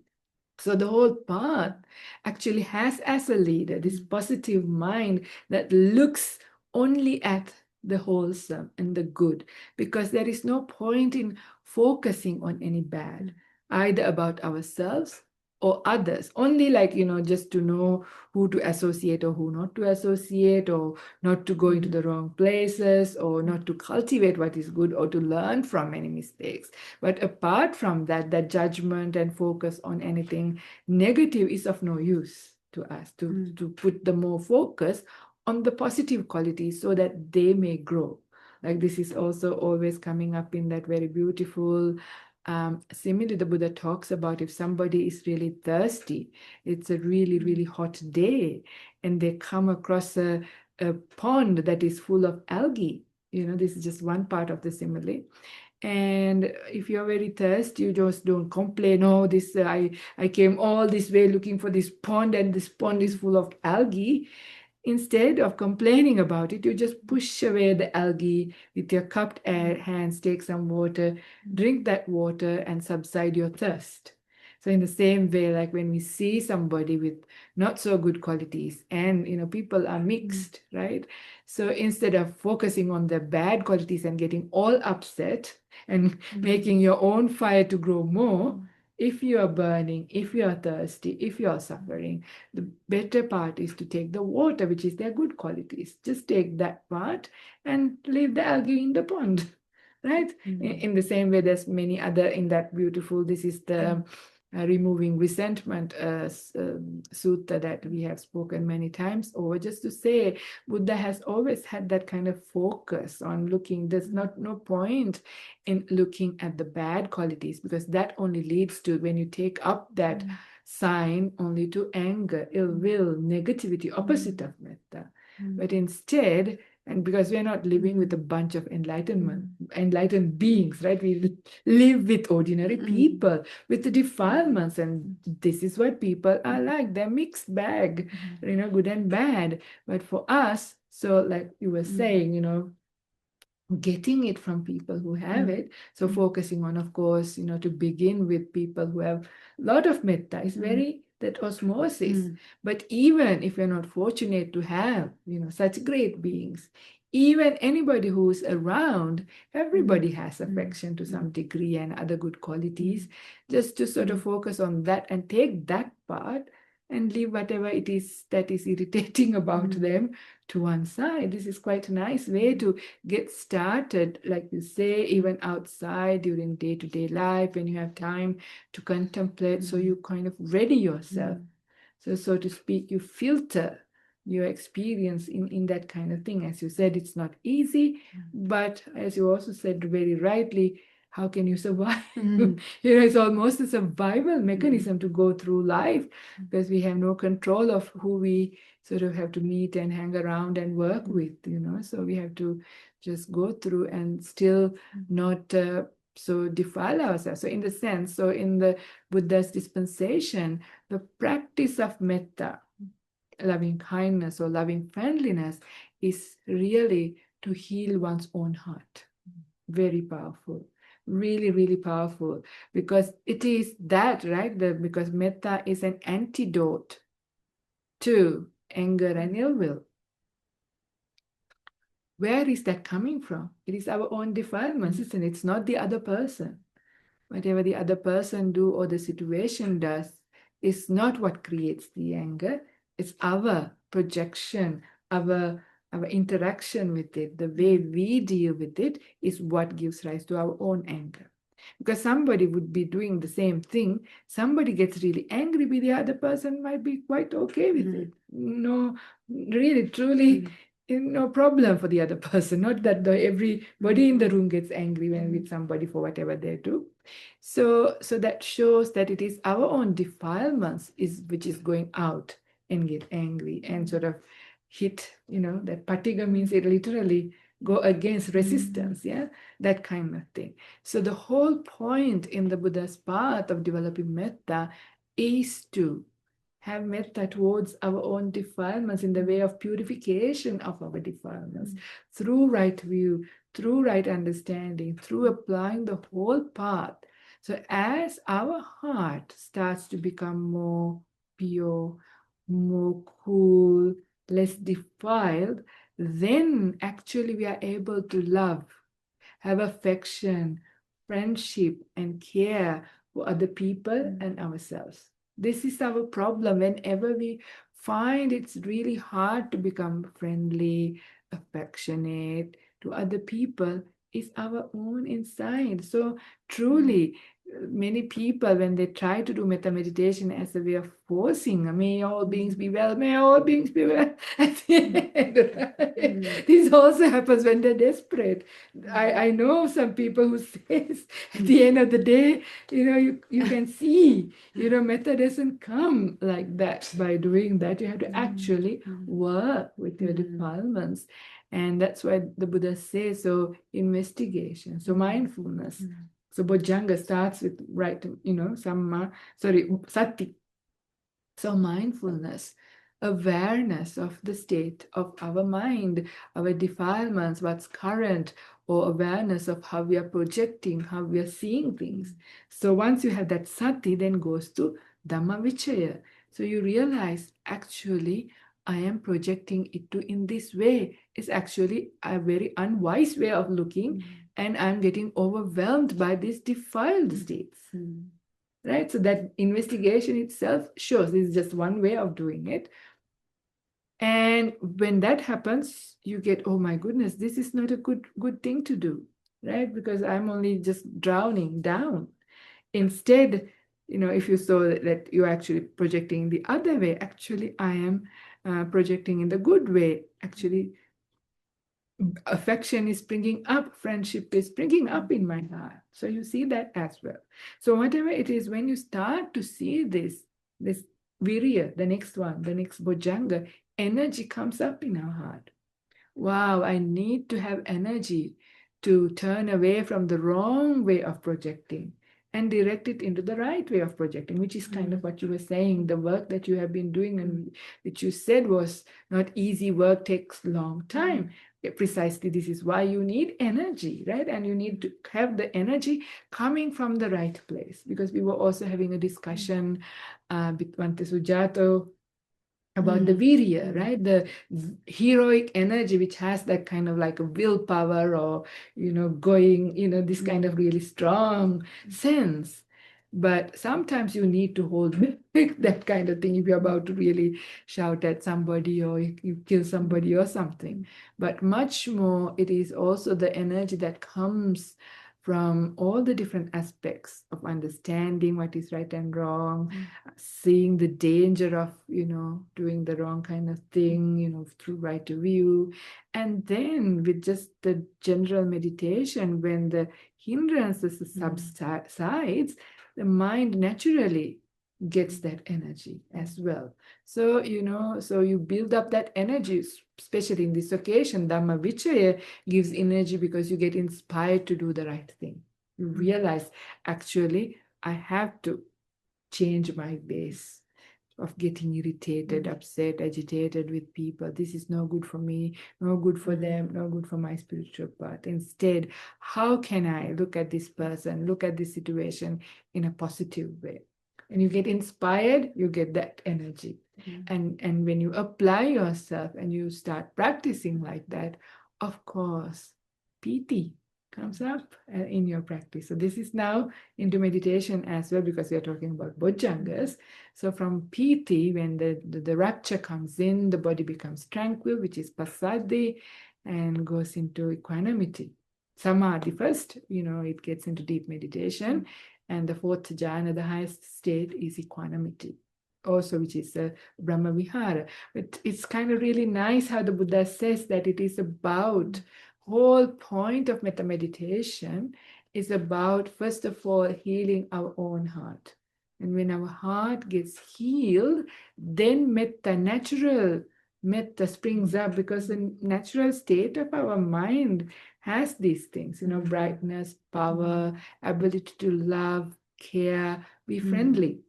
So the whole path actually has as a leader this positive mind that looks only at the wholesome and the good, because there is no point in focusing on any bad, either about ourselves or others. Only just to know who to associate or who not to associate, or not to go into the wrong places, or not to cultivate what is good, or to learn from any mistakes. But apart from that, that judgment and focus on anything negative is of no use to us. To put the more focus on the positive qualities so that they may grow. Like this is also always coming up in that very beautiful similarly, the Buddha talks about if somebody is really thirsty, it's a really, really hot day, and they come across a pond that is full of algae. This is just one part of the simile. And if you're very thirsty, you just don't complain, oh, this I came all this way looking for this pond, and this pond is full of algae. Instead of complaining about it, you just push away the algae with your cupped hands, take some water, drink that water, and subside your thirst. So in the same way, like when we see somebody with not so good qualities, and people are mixed, right? So instead of focusing on the bad qualities and getting all upset and making your own fire to grow more, if you are burning, if you are thirsty, if you are suffering, the better part is to take the water, which is their good qualities. Just take that part and leave the algae in the pond, right? In the same way, there's many other in that beautiful, this is the removing resentment sutta that we have spoken many times over, just to say Buddha has always had that kind of focus on looking. There's no point in looking at the bad qualities, because that only leads to, when you take up that sign, only to anger, ill will, negativity, opposite of metta. But instead, and because we're not living with a bunch of enlightened beings, right? We live with ordinary people, with the defilements, and this is what people are like. They're mixed bag, good and bad. But for us, so like you were saying, getting it from people who have it. So focusing on, of course, to begin with people who have a lot of metta is very that osmosis. But even if you're not fortunate to have, such great beings, even anybody who's around, everybody has affection to some degree and other good qualities. Just to sort of focus on that and take that part, and leave whatever it is that is irritating about them to one side. This is quite a nice way to get started, like you say, even outside during day-to-day life when you have time to contemplate. So you kind of ready yourself. So to speak, you filter your experience in that kind of thing. As you said, it's not easy, but as you also said very rightly, how can you survive? It's almost a survival mechanism to go through life because we have no control of who we sort of have to meet and hang around and work with, So we have to just go through and still not so defile ourselves. So in the sense, so in the Buddha's dispensation, the practice of metta, loving kindness or loving friendliness, is really to heal one's own heart. Very powerful. Really, really powerful. Because it is that, right? Because metta is an antidote to anger and ill will. Where is that coming from? It is our own defilements, isn't it? It's not the other person. Whatever the other person do or the situation does is not what creates the anger. It's our projection, our interaction with it, the way we deal with it is what gives rise to our own anger. Because somebody would be doing the same thing, somebody gets really angry with the other person, might be quite okay with it. No, really, truly, no problem for the other person. Not that everybody in the room gets angry when with somebody for whatever they do. So that shows that it is our own defilements which is going out and get angry and sort of hit, that patiga means it literally go against resistance, that kind of thing. So the whole point in the Buddha's path of developing metta is to have metta towards our own defilements in the way of purification of our defilements through right view, through right understanding, through applying the whole path. So as our heart starts to become more pure, more cool, less defiled, then actually we are able to love, have affection, friendship, and care for other people and ourselves. This is our problem. Whenever we find it's really hard to become friendly, affectionate to other people, is our own inside. So truly, many people, when they try to do metta meditation as a way of forcing, may all beings be well, may all beings be well, at the end, right? This also happens when they're desperate. I know some people who says at the end of the day, you can see, metta doesn't come like that by doing that. You have to actually work with your defilements. And that's why the Buddha says, so investigation, so mindfulness. So Bojjhanga starts with sati. So mindfulness, awareness of the state of our mind, our defilements, what's current, or awareness of how we are projecting, how we are seeing things. So once you have that sati, then goes to Dhamma Vichaya. So you realize, actually, I am projecting it to in this way. It's actually a very unwise way of looking, and I'm getting overwhelmed by these defiled states. Right? So that investigation itself shows this is just one way of doing it. And when that happens, you get, oh my goodness, this is not a good thing to do, right? Because I'm only just drowning down. Instead, if you saw that you're actually projecting the other way, actually I am projecting in the good way. Actually, affection is springing up, friendship is springing up in my heart. So you see that as well. So whatever it is, when you start to see this virya, the next one, the next bojjhanga, energy comes up in our heart. Wow, I need to have energy to turn away from the wrong way of projecting and direct it into the right way of projecting, which is kind of what you were saying, the work that you have been doing and which you said was not easy work, takes long time. Precisely, this is why you need energy, right? And you need to have the energy coming from the right place, because we were also having a discussion with Bhante Sujato about the virya, right? The heroic energy, which has that kind of like a willpower or, going, this kind of really strong sense. But sometimes you need to hold back that kind of thing if you're about to really shout at somebody or you kill somebody or something. But much more, it is also the energy that comes from all the different aspects of understanding what is right and wrong, seeing the danger of, doing the wrong kind of thing, through right view. And then with just the general meditation, when the hindrances subsides, the mind naturally gets that energy as well. So, so you build up that energy, especially in this occasion. Dhamma Vichaya gives energy because you get inspired to do the right thing. You realize, actually, I have to change my base of getting irritated, upset, agitated with people. This is no good for me, no good for them, no good for my spiritual path. Instead, how can I look at this person, look at this situation in a positive way? And you get inspired, you get that energy. And when you apply yourself and you start practicing like that, of course, piti comes up in your practice. So this is now into meditation as well, because we are talking about bojjhangas. So from piti, when the rapture comes in, the body becomes tranquil, which is passaddhi, and goes into equanimity. Samadhi first, it gets into deep meditation. And the fourth jhana, the highest state, is equanimity, also, which is Brahma Vihara. But it's kind of really nice how the Buddha says that it is about, whole point of metta meditation is about, first of all, healing our own heart. And when our heart gets healed, then natural metta springs up, because the natural state of our mind has these things, brightness, power, ability to love, care, be friendly.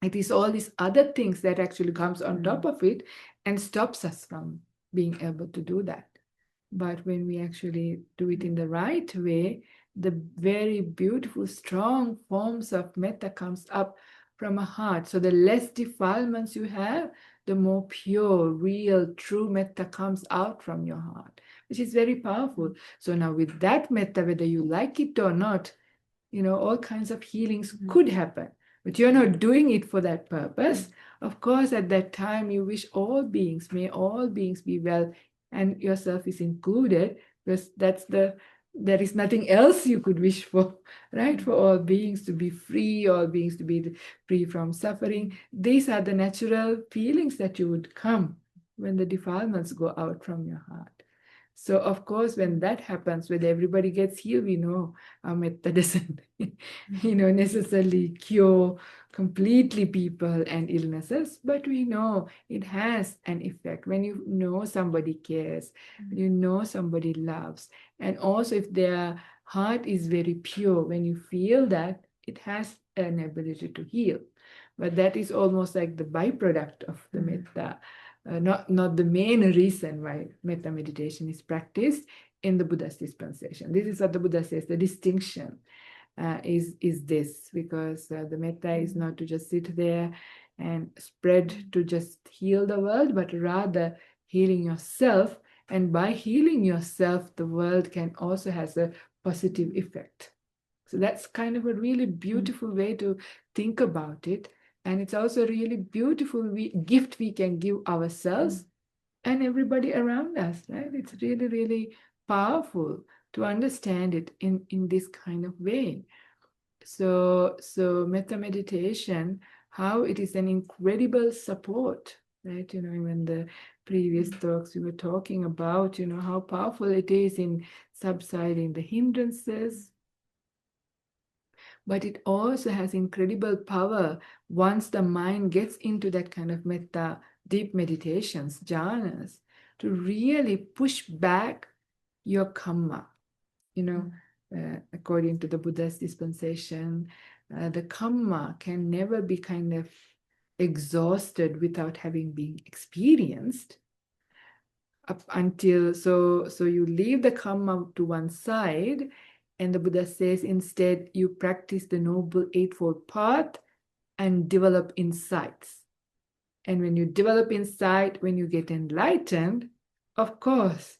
It is all these other things that actually comes on top of it and stops us from being able to do that. But when we actually do it in the right way, the very beautiful, strong forms of metta comes up from a heart. So the less defilements you have, the more pure, real, true metta comes out from your heart, which is very powerful. So now with that metta, whether you like it or not, all kinds of healings could happen. But you're not doing it for that purpose. Of course, at that time, you wish may all beings be well, and yourself is included, because there is nothing else you could wish for, right? For all beings to be free, all beings to be free from suffering. These are the natural feelings that you would come when the defilements go out from your heart. So, of course, when that happens, when everybody gets healed, we know our metta doesn't, necessarily cure completely people and illnesses, but we know it has an effect. When you know somebody cares, you know somebody loves, and also if their heart is very pure, when you feel that, it has an ability to heal. But that is almost like the byproduct of the metta. Not the main reason why metta meditation is practiced in the Buddhist dispensation. This is what the Buddha says, the distinction is this, because the metta is not to just sit there and spread to just heal the world, but rather healing yourself. And by healing yourself, the world can also has a positive effect. So that's kind of a really beautiful way to think about it. And it's also a really beautiful gift we can give ourselves and everybody around us, right? It's really, really powerful to understand it in this kind of way. So metta meditation, how it is an incredible support, right? In the previous talks, we were talking about, how powerful it is in subsiding the hindrances. But it also has incredible power once the mind gets into that kind of metta, deep meditations, jhanas, to really push back your karma. According to the Buddha's dispensation, the karma can never be kind of exhausted without having been experienced. Up until, so you leave the karma to one side, and the Buddha says instead you practice the Noble Eightfold Path and develop insights. And when you develop insight, when you get enlightened, of course,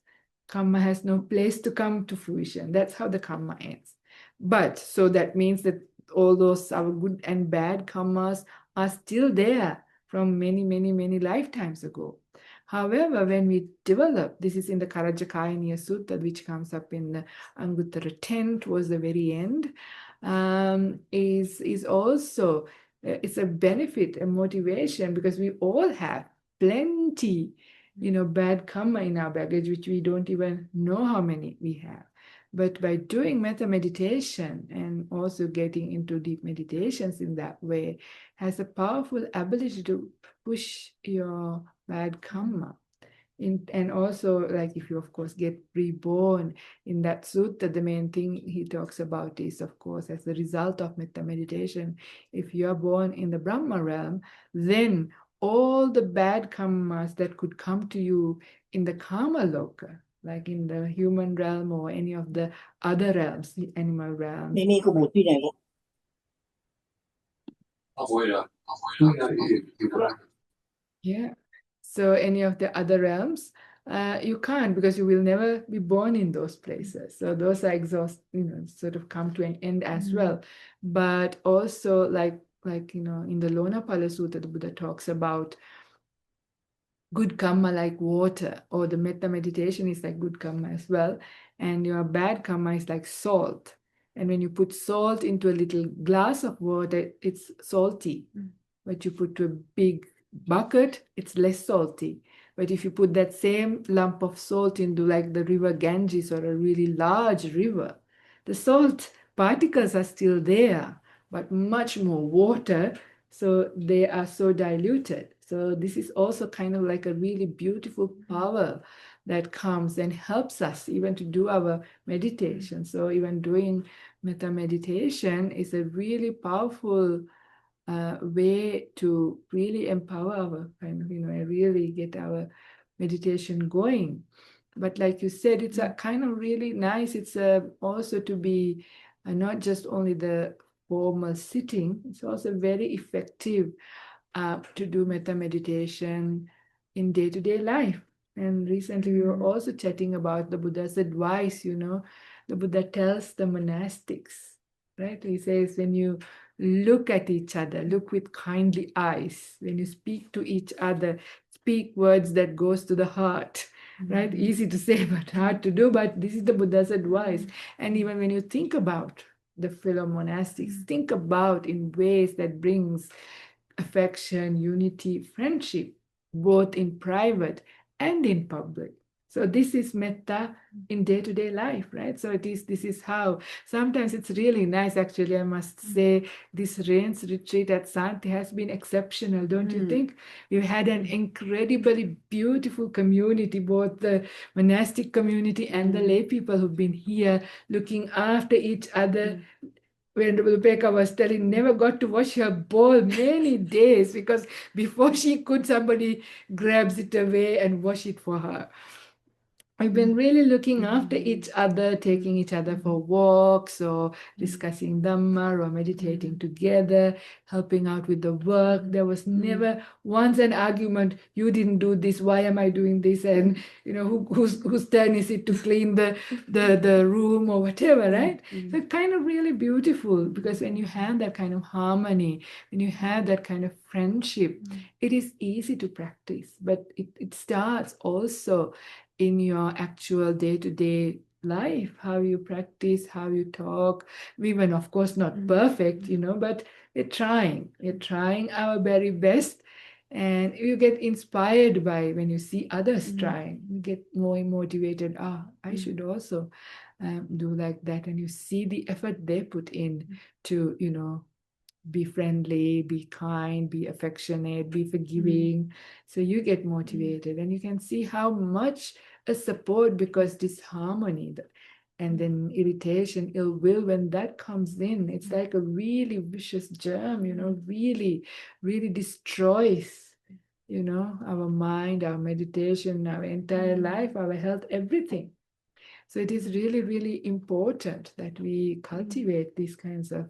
karma has no place to come to fruition. That's how the karma ends. But so that means that all those our good and bad karmas are still there from many, many, many lifetimes ago. However, when we develop, this is in the Karajakayaniya Sutta, which comes up in the Anguttara 10 towards the very end, is also, it's a benefit, a motivation, because we all have plenty, bad karma in our baggage, which we don't even know how many we have. But by doing metta meditation and also getting into deep meditations in that way has a powerful ability to push your bad karma. And also, like if you, of course, get reborn in that sutta, the main thing he talks about is, of course, as a result of metta meditation, if you are born in the Brahma realm, then all the bad karmas that could come to you in the Kama Loka, like in the human realm or any of the other realms, the animal realm. Yeah. So any of the other realms, you can't, because you will never be born in those places. So those are sort of come to an end as well. But also like in the Lonapala Sutta, the Buddha talks about good karma like water, or the metta meditation is like good karma as well. And your bad karma is like salt. And when you put salt into a little glass of water, it's salty. But you put to a big bucket, it's less salty. But if you put that same lump of salt into like the river Ganges or a really large river, the salt particles are still there, but much more water, so they are so diluted. So this is also kind of like a really beautiful power that comes and helps us even to do our meditation. So even doing metta meditation is a really powerful way to really empower our and really get our meditation going. But like you said, it's a kind of really nice. It's also to be not just only the formal sitting, it's also very effective to do metta meditation in day-to-day life. And recently we were also chatting about the Buddha's advice, the Buddha tells the monastics, right? He says, when you look at each other, look with kindly eyes. When you speak to each other, speak words that goes to the heart, right? Easy to say, but hard to do. But this is the Buddha's advice. And even when you think about the fellow monastics, think about in ways that brings affection, unity, friendship, both in private and in public. So this is metta in day-to-day life, right? So this is how, sometimes it's really nice, actually, I must say, this rains retreat at Santi has been exceptional, don't you think? We've had an incredibly beautiful community, both the monastic community and the lay people who've been here looking after each other. When Upekkha was telling, never got to wash her bowl many days, because before she could, somebody grabs it away and wash it for her. We've been really looking after each other, taking each other for walks or discussing Dhamma or meditating together, helping out with the work. There was never once an argument, you didn't do this, why am I doing this? And whose turn is it to clean the room or whatever, right? So it's kind of really beautiful, because when you have that kind of harmony, when you have that kind of friendship, it is easy to practice. But it starts also in your actual day-to-day life, how you practice, how you talk. We were, of course, not perfect, but we're trying our very best. And you get inspired by when you see others trying, you get more motivated. I should also do like that. And you see the effort they put in to, be friendly, be kind, be affectionate, be forgiving. So you get motivated, and you can see how much a support, because this harmony and then irritation, ill will, when that comes in, it's like a really vicious germ, really, really destroys, our mind, our meditation, our entire life, our health, everything. So it is really, really important that we cultivate these kinds of,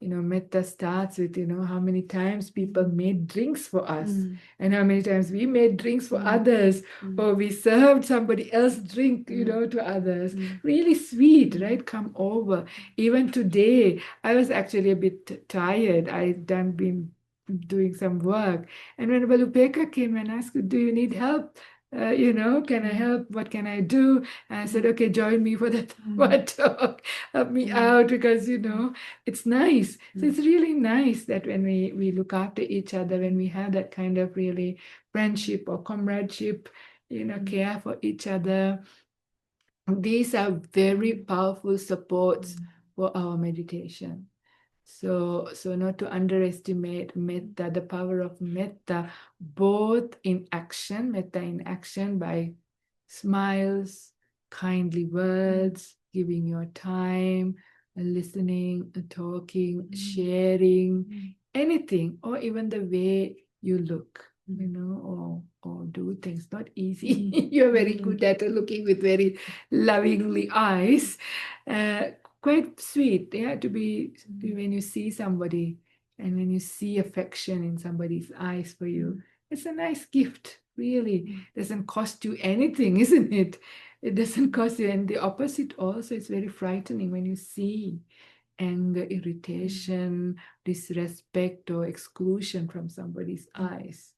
metta starts with, how many times people made drinks for us and how many times we made drinks for others, or we served somebody else drink, to others. Really sweet, right? Come over. Even today, I was actually a bit tired. I'd been doing some work. And when Upekkha came and asked, do you need help? Can I help? What can I do? And I said, okay, join me for the talk. Help me out because, it's nice. So it's really nice that when we look after each other, when we have that kind of really friendship or comradeship, care for each other. These are very powerful supports for our meditation. So not to underestimate metta, the power of metta, both in action, metta in action by smiles, kindly words, giving your time, listening, talking, sharing, anything, or even the way you look, or do things. Not easy. You're very good at looking with very lovingly eyes. Quite sweet, yeah, to be when you see somebody and when you see affection in somebody's eyes for you. It's a nice gift, really. Doesn't cost you anything, isn't it? It doesn't cost you. And the opposite also is very frightening when you see anger, irritation, disrespect, or exclusion from somebody's eyes.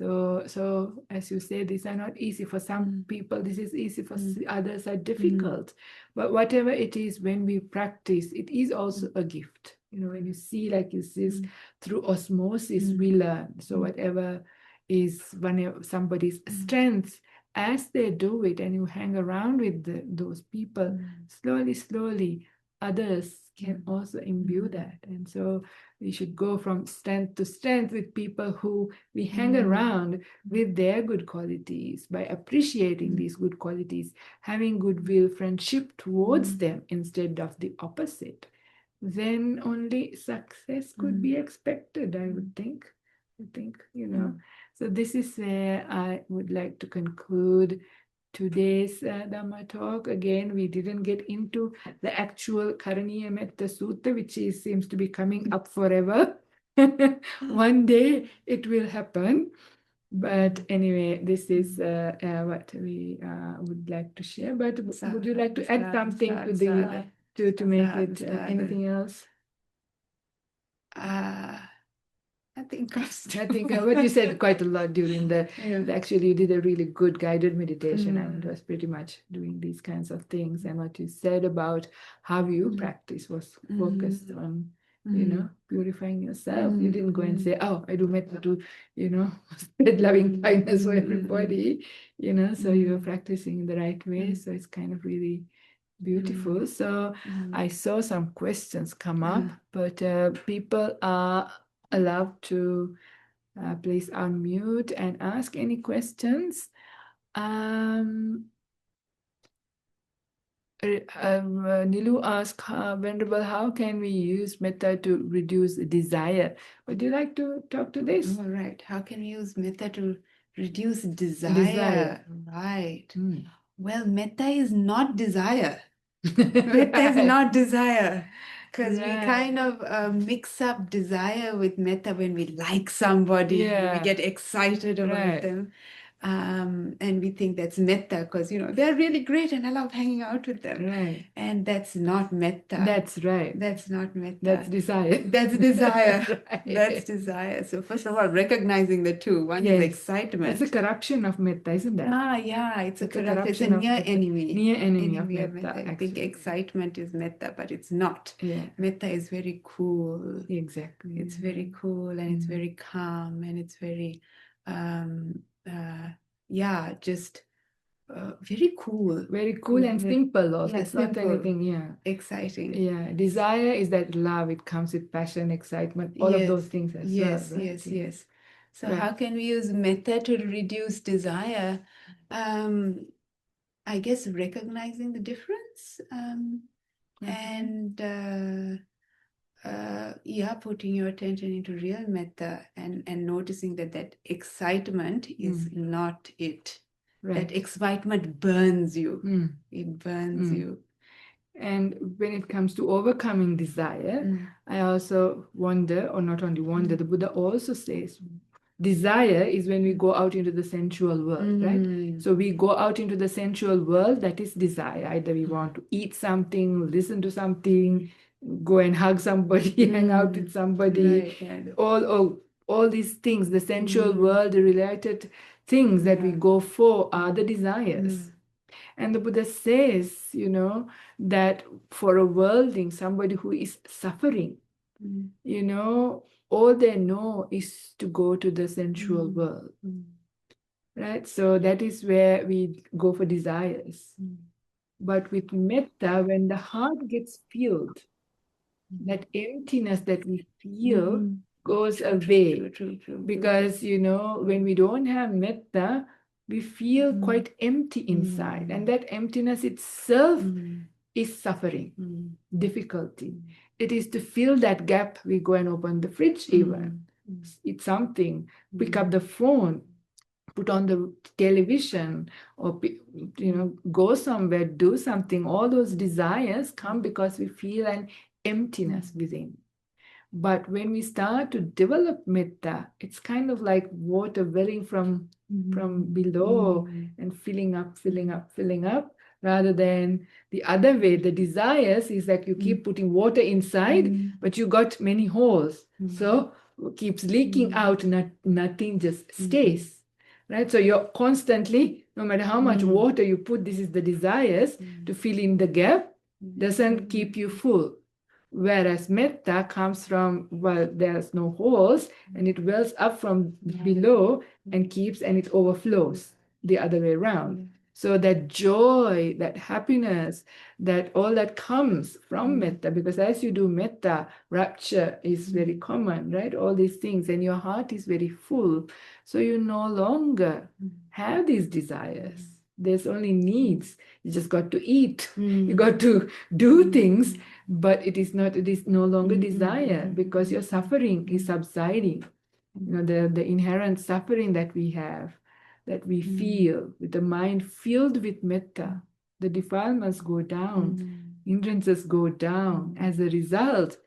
So as you say, these are not easy for some people. This is easy for others are difficult. But whatever it is, when we practice, it is also a gift. When you see, like you see, through osmosis, we learn. So whatever is one of somebody's strengths, as they do it, and you hang around with those people, slowly, others can also imbue that. And so we should go from strength to strength with people who we hang around with their good qualities, by appreciating these good qualities, having goodwill, friendship towards them instead of the opposite. Then only success could be expected, I would think. So this is where I would like to conclude today's Dhamma talk. Again, we didn't get into the actual Karaniya Metta Sutta, which seems to be coming up forever. One day it will happen. But anyway, this is what we would like to share. But would you like to add something to make it anything else? I think what you said quite a lot during actually you did a really good guided meditation. And it was pretty much doing these kinds of things. And what you said about how you practice was focused on, purifying yourself. You didn't go and say, oh, I do metta to, spread loving kindness for everybody, so you're practicing in the right way. So it's kind of really beautiful. So I saw some questions come up, but people are allowed to please unmute and ask any questions. Nilu asked, Venerable, how can we use metta to reduce desire? Would you like to talk to this? All right. How can we use metta to reduce desire? Right. Well, metta is not desire. Metta is not desire. Because we kind of mix up desire with metta when we like somebody, we get excited about them. And we think that's metta because, they're really great and I love hanging out with them. Right. And that's not metta. That's right. That's not metta. That's desire. That's desire. Right. That's desire. So first of all, recognizing the two. One is excitement. That's a corruption of metta, isn't that? Yeah. It's a corruption. It's a near enemy. Near enemy of metta. I think excitement is metta, but it's not. Yeah. Metta is very cool. Exactly. It's very cool and it's very calm and it's very, just very cool. Very cool and simple also. Yeah, it's simple. Not anything, exciting. Yeah. Desire is that love. It comes with passion, excitement, all of those things as well. Right? Yes. So how can we use metta to reduce desire? I guess recognizing the difference and putting your attention into real metta and noticing that excitement is not it. that excitement burns you. Mm. It burns you. And when it comes to overcoming desire, I also wonder, or not only wonder, the Buddha also says desire is when we go out into the sensual world, right? So we go out into the sensual world, that is desire. Either we want to eat something, listen to something, go and hug somebody, hang out with somebody, all these things, the sensual world related things that we go for are the desires. And the Buddha says, that for a worldling, somebody who is suffering, all they know is to go to the sensual world. Right? So that is where we go for desires. But with metta, when the heart gets filled, that emptiness that we feel goes away. True. Because, when we don't have metta, we feel quite empty inside. And that emptiness itself is suffering, difficulty. It is to fill that gap, we go and open the fridge even, eat something, pick up the phone, put on the television, or go somewhere, do something. All those desires come because we feel an emptiness within. But when we start to develop metta, it's kind of like water welling from below and filling up, rather than the other way. The desires is like you keep putting water inside, but you got many holes. So it keeps leaking out, nothing just stays. Right? So you're constantly, no matter how much water you put, this is the desires to fill in the gap, doesn't keep you full. Whereas metta comes from, there's no holes, and it wells up from below and it overflows the other way around. So that joy, that happiness, that all that comes from metta, because as you do metta, rapture is very common, right? All these things, and your heart is very full. So you no longer have these desires. There's only needs. You just got to eat. You got to do things. But it is no longer desire, because your suffering is subsiding. The inherent suffering that we have, that we feel, with the mind filled with metta, the defilements go down, hindrances go down. As a result,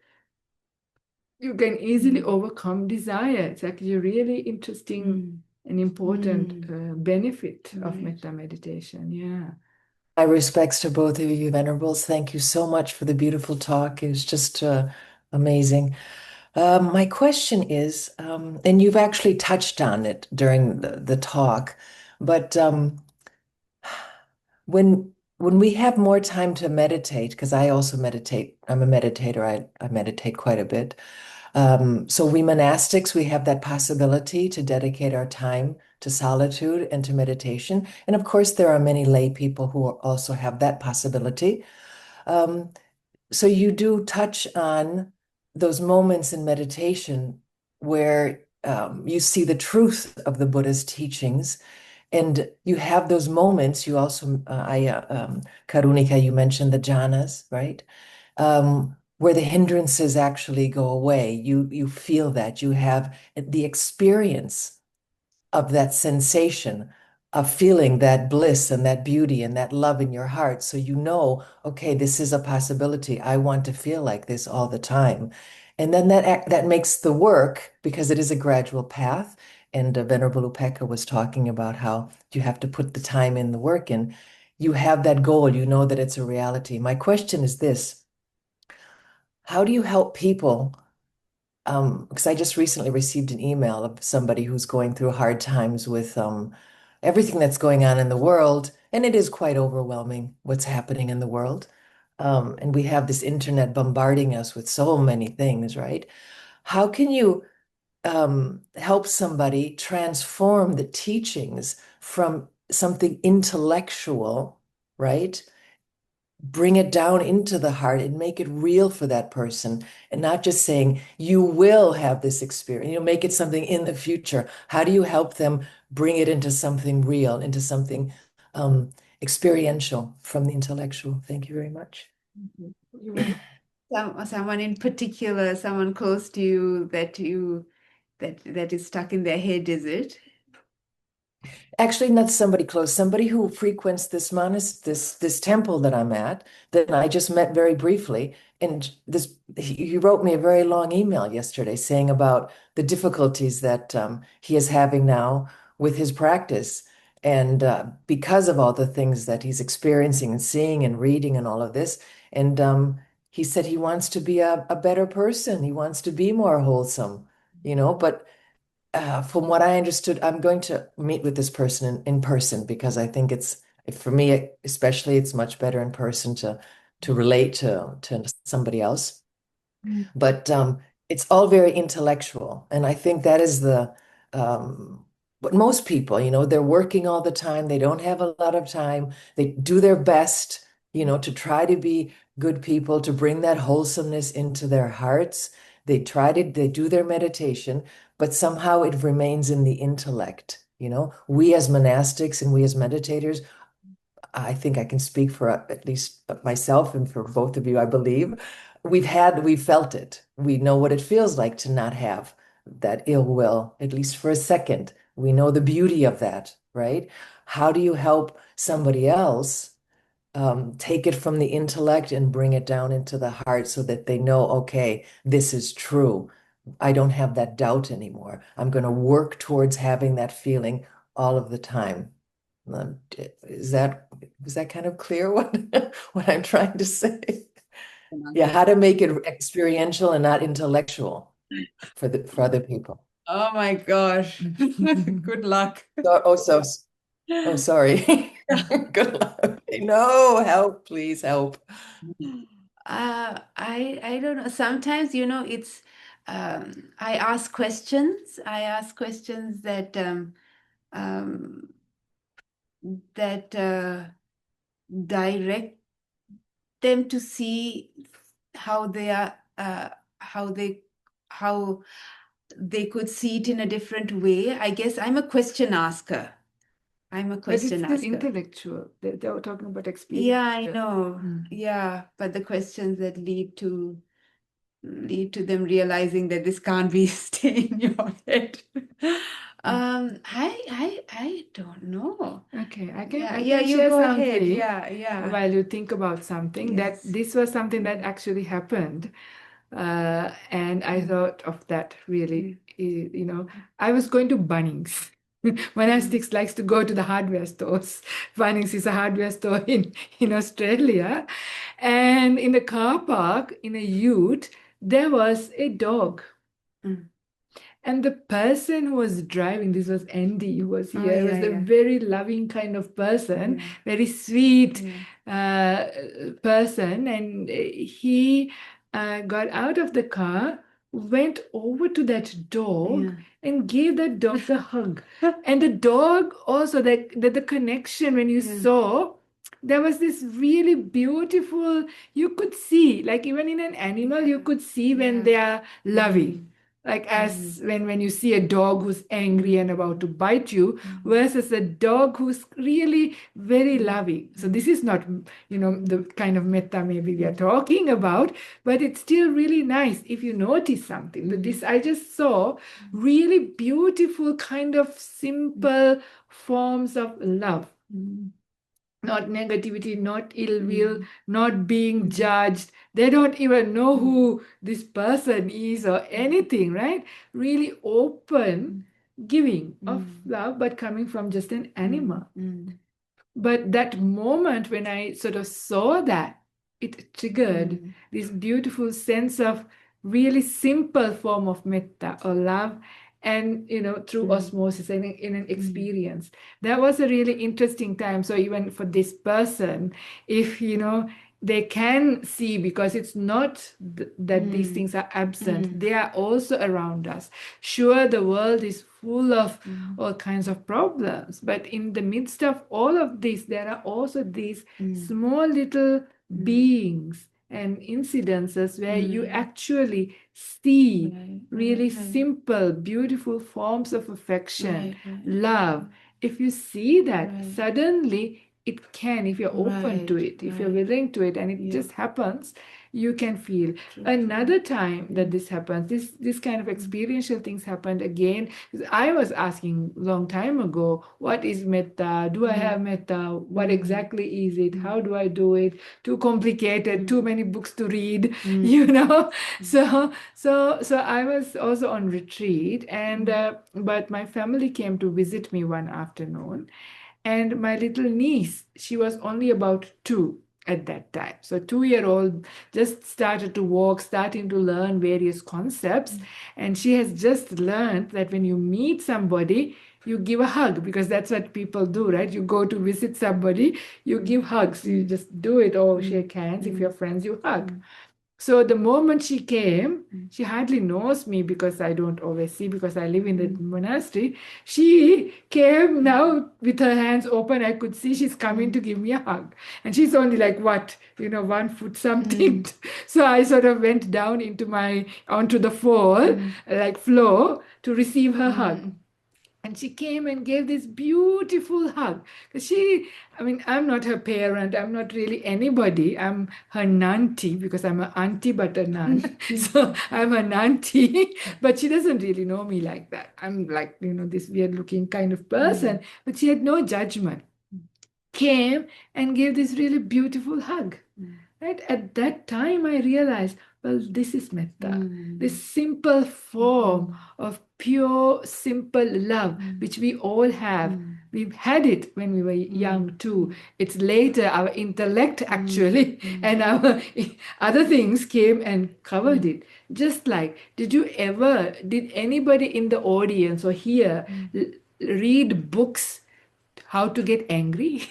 you can easily overcome desire. It's actually a really interesting and important benefit of metta meditation. Yeah. My respects to both of you, Venerables. Thank you so much for the beautiful talk. It was just amazing. My question is, and you've actually touched on it during the talk, but when we have more time to meditate, because I also meditate, I'm a meditator, I meditate quite a bit. So we monastics, we have that possibility to dedicate our time to solitude and to meditation. And of course, there are many lay people who also have that possibility. So you do touch on those moments in meditation where you see the truth of the Buddha's teachings. And you have those moments. You also, Karunika, you mentioned the jhanas, right? Where the hindrances actually go away. You feel that. You have the experience of that sensation of feeling that bliss and that beauty and that love in your heart. So you know, okay, this is a possibility. I want to feel like this all the time. And then that makes the work, because it is a gradual path. And Venerable Upekkha was talking about how you have to put the time in, the work in. You have that goal, you know that it's a reality. My question is this: how do you help people? Because I just recently received an email of somebody who's going through hard times with everything that's going on in the world, and it is quite overwhelming what's happening in the world. And we have this internet bombarding us with so many things, right? How can you help somebody transform the teachings from something intellectual, right? Bring it down into the heart and make it real for that person, and not just saying you will have this experience, make it something in the future. How do you help them bring it into something real, into something experiential from the intellectual? Thank you very much. Someone in particular, someone close to you that is stuck in their head, is it? Actually, not somebody close, somebody who frequents this temple that I'm at, that I just met very briefly. And he wrote me a very long email yesterday saying about the difficulties that he is having now with his practice. And because of all the things that he's experiencing and seeing and reading and all of this. And he said he wants to be a better person. He wants to be more wholesome, but from what I understood, I'm going to meet with this person in person because I think for me, especially, it's much better in person to relate to somebody else. Mm. But it's all very intellectual. And I think that is what most people, they're working all the time. They don't have a lot of time. They do their best, to try to be good people, to bring that wholesomeness into their hearts. They do their meditation, but somehow it remains in the intellect. We as monastics and we as meditators, I think I can speak for at least myself and for both of you, I believe. We've felt it. We know what it feels like to not have that ill will, at least for a second. We know the beauty of that, right? How do you help somebody else take it from the intellect and bring it down into the heart so that they know, okay, this is true. I don't have that doubt anymore. I'm going to work towards having that feeling all of the time. Um, Is that kind of clear what what I'm trying to say? Yeah, how to make it experiential and not intellectual for other people. Oh my gosh. Good luck. Sorry. Good luck. No, help, please help. I don't know. Sometimes, it's I ask questions. I ask questions um, that direct them to see how they are, how they could see it in a different way. I guess I'm a question asker. I'm a But it's question still asker. intellectual. They were talking about experience. Yeah, I know. Mm. Yeah, but the questions that lead to them realizing that this can't be stay in your head. I don't know. Okay, I Yeah, can you share go ahead. something Yeah. while you think about something that Yes. this was something that actually happened. And I thought of that really, I was going to Bunnings. Monastics likes to go to the hardware stores. Bunnings is a hardware store in Australia. And in the car park, in a ute, there was a dog. Mm. And the person who was driving, this was Andy, who was Oh, here, yeah, was a yeah. very loving kind of person, Yeah. very sweet Yeah. person. And he got out of the car, went over to that dog, Yeah. and gave that dog a hug. And the dog also, the connection when you Yeah. saw, there was this really beautiful, you could see, like even in an animal, you could see when Yeah. they are loving. Like as when you see a dog who's angry and about to bite you versus a dog who's really very loving. So this is not, the kind of metta maybe we are talking about, but it's still really nice if you notice something. This I just saw really beautiful kind of simple forms of love. Not negativity, not ill will, not being judged. They don't even know who this person is or anything, right? Really open giving of love, but coming from just an animal. But that moment when I sort of saw that, it triggered this beautiful sense of really simple form of metta or love, and through osmosis and in an experience. That was a really interesting time. So even for this person, if they can see, because it's not that these things are absent, they are also around us. Sure, the world is full of all kinds of problems, but in the midst of all of this, there are also these small little beings and incidences where you actually see really simple, beautiful forms of affection, love. If you see that, suddenly it can, if you're open to Right, it, if you're right. willing to it, and it Yeah. just happens, you can feel. True, Another time that Mm. this happens, this kind of experiential things happened again. I was asking long time ago, what is metta? Do I have metta? What exactly is it? How do I do it? Too complicated, too many books to read, you know. So I was also on retreat, and but my family came to visit me one afternoon, and my little niece, she was only about 2 at that time. So 2-year-old just started to walk, starting to learn various concepts. And she has just learned that when you meet somebody, you give a hug, because that's what people do, right? You go to visit somebody, you give hugs. You just do it, or shake hands. If you're friends, you hug. So the moment she came, she hardly knows me because I don't always see, because I live in the monastery. She came now with her hands open. I could see she's coming to give me a hug. And she's only like, what, 1 foot something. So I sort of went down onto the floor to receive her hug. And she came and gave this beautiful hug. I'm not her parent. I'm not really anybody. I'm her nunty, because I'm an auntie but a nun. So I'm a nunty, but she doesn't really know me like that. I'm like, this weird looking kind of person, but she had no judgment. Came and gave this really beautiful hug. Right? At that time, I realized, well, this is metta. This simple form of pure, simple love, which we all have. We've had it when we were young too. It's later our intellect actually and our other things came and covered it. Just like, did anybody in the audience or here read books how to get angry?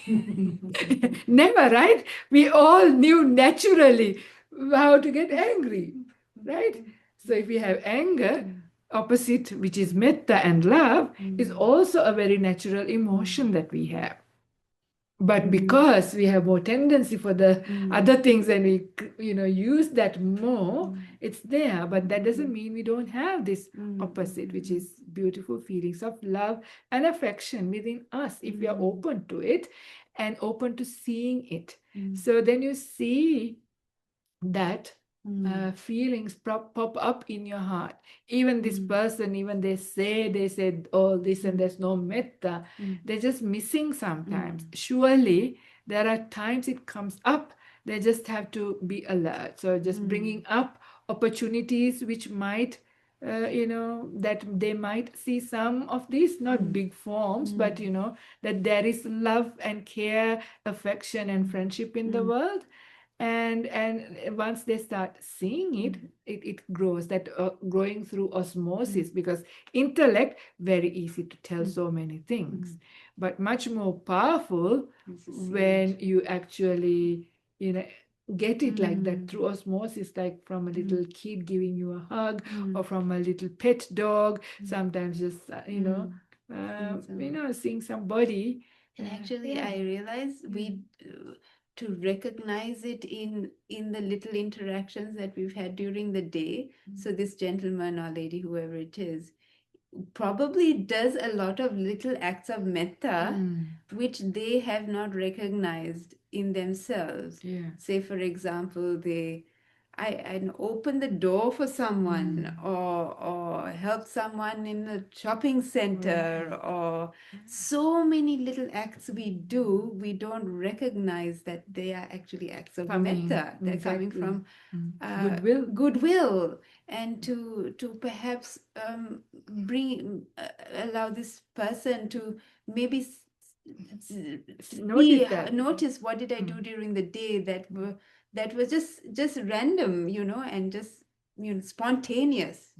Never, right? We all knew naturally how to get angry, right? So if we have anger, opposite, which is metta and love, is also a very natural emotion that we have. But because we have more tendency for the other things, and we use that more, it's there. But that doesn't mean we don't have this opposite, which is beautiful feelings of love and affection within us, if we are open to it and open to seeing it. So then you see that feelings pop up in your heart. Even this person, even they said all this and there's no metta, they're just missing sometimes. Surely there are times it comes up. They just have to be alert. So just bringing up opportunities which might that they might see some of these, not big forms, but that there is love and care, affection and friendship in the world. And once they start seeing it, it grows, that growing through osmosis, because intellect, very easy to tell so many things, but much more powerful when you actually get it like that through osmosis, like from a little kid giving you a hug, or from a little pet dog, sometimes just seeing somebody. And actually, I realize to recognize it in the little interactions that we've had during the day. So this gentleman or lady, whoever it is, probably does a lot of little acts of metta, which they have not recognized in themselves. Say, for example, I open the door for someone, or help someone in a shopping center, or so many little acts we do, we don't recognize that they are actually acts of metta. They're coming from goodwill, and to perhaps allow this person to maybe notice what did I do during the day that was just random, and just spontaneous,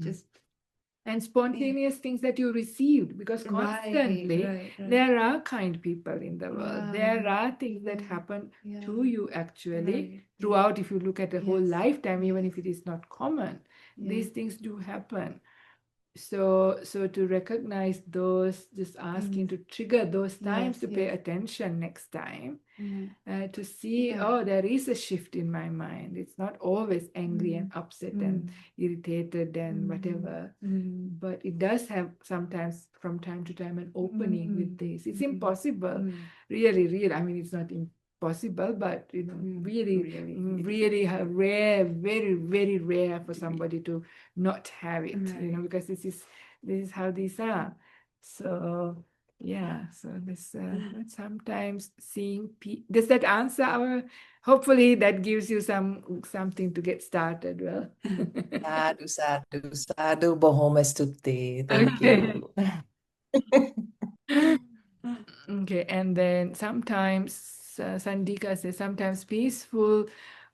and spontaneous things that you received, because constantly there are kind people in the world. There are things that happen to you actually throughout. If you look at a whole lifetime, even if it is not common, these things do happen. So to recognize those, just asking to trigger those times Yes, to pay yes. attention next time, Yeah. to see, Yeah. oh, there is a shift in my mind. It's not always angry and upset and irritated and whatever, but it does have sometimes from time to time an opening with this. It's impossible, really, really. I mean, it's not impossible, but really, really rare, very, very rare for somebody to not have it, because this is how these are. So yeah, so this sometimes seeing does that answer our, hopefully that gives you something to get started. Well, Sadhu, sadhu, sadhu, Bohomestuti. Thank okay. you. Okay, and then sometimes Sandika says sometimes peaceful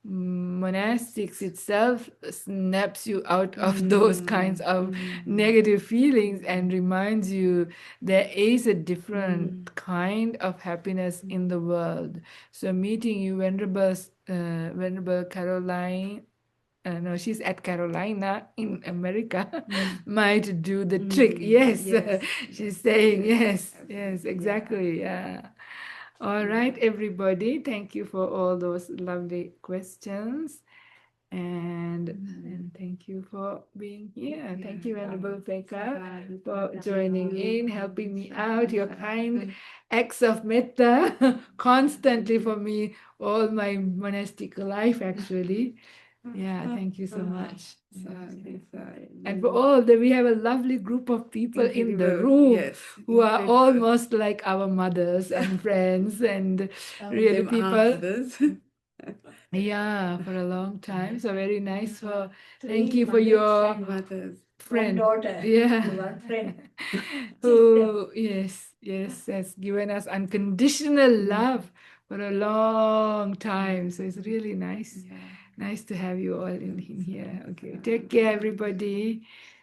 monastics itself snaps you out of those kinds of negative feelings and reminds you there is a different kind of happiness in the world. So meeting you, Venerable Caroline. No, she's at Carolina in America, might do the trick. Yes, Yes, she's saying yes, absolutely, exactly. Yeah. All right, everybody. Thank you for all those lovely questions. And thank you for being here. Thank you, Venerable Upekkha, for joining in, helping me out. Your kind acts of metta constantly for me all my monastic life, actually. Yeah, thank you so much. And for all that, we have a lovely group of people in the room Yes, who are incredible. almost like our mothers and friends and really Them are people. others. Yeah, for a long time. So very nice for thank you for your Mothers. friend. daughter, Yeah. one friend. Who, yes, has given us unconditional love for a long time. So it's really nice. Nice to have you all in here. Okay. Take care, everybody.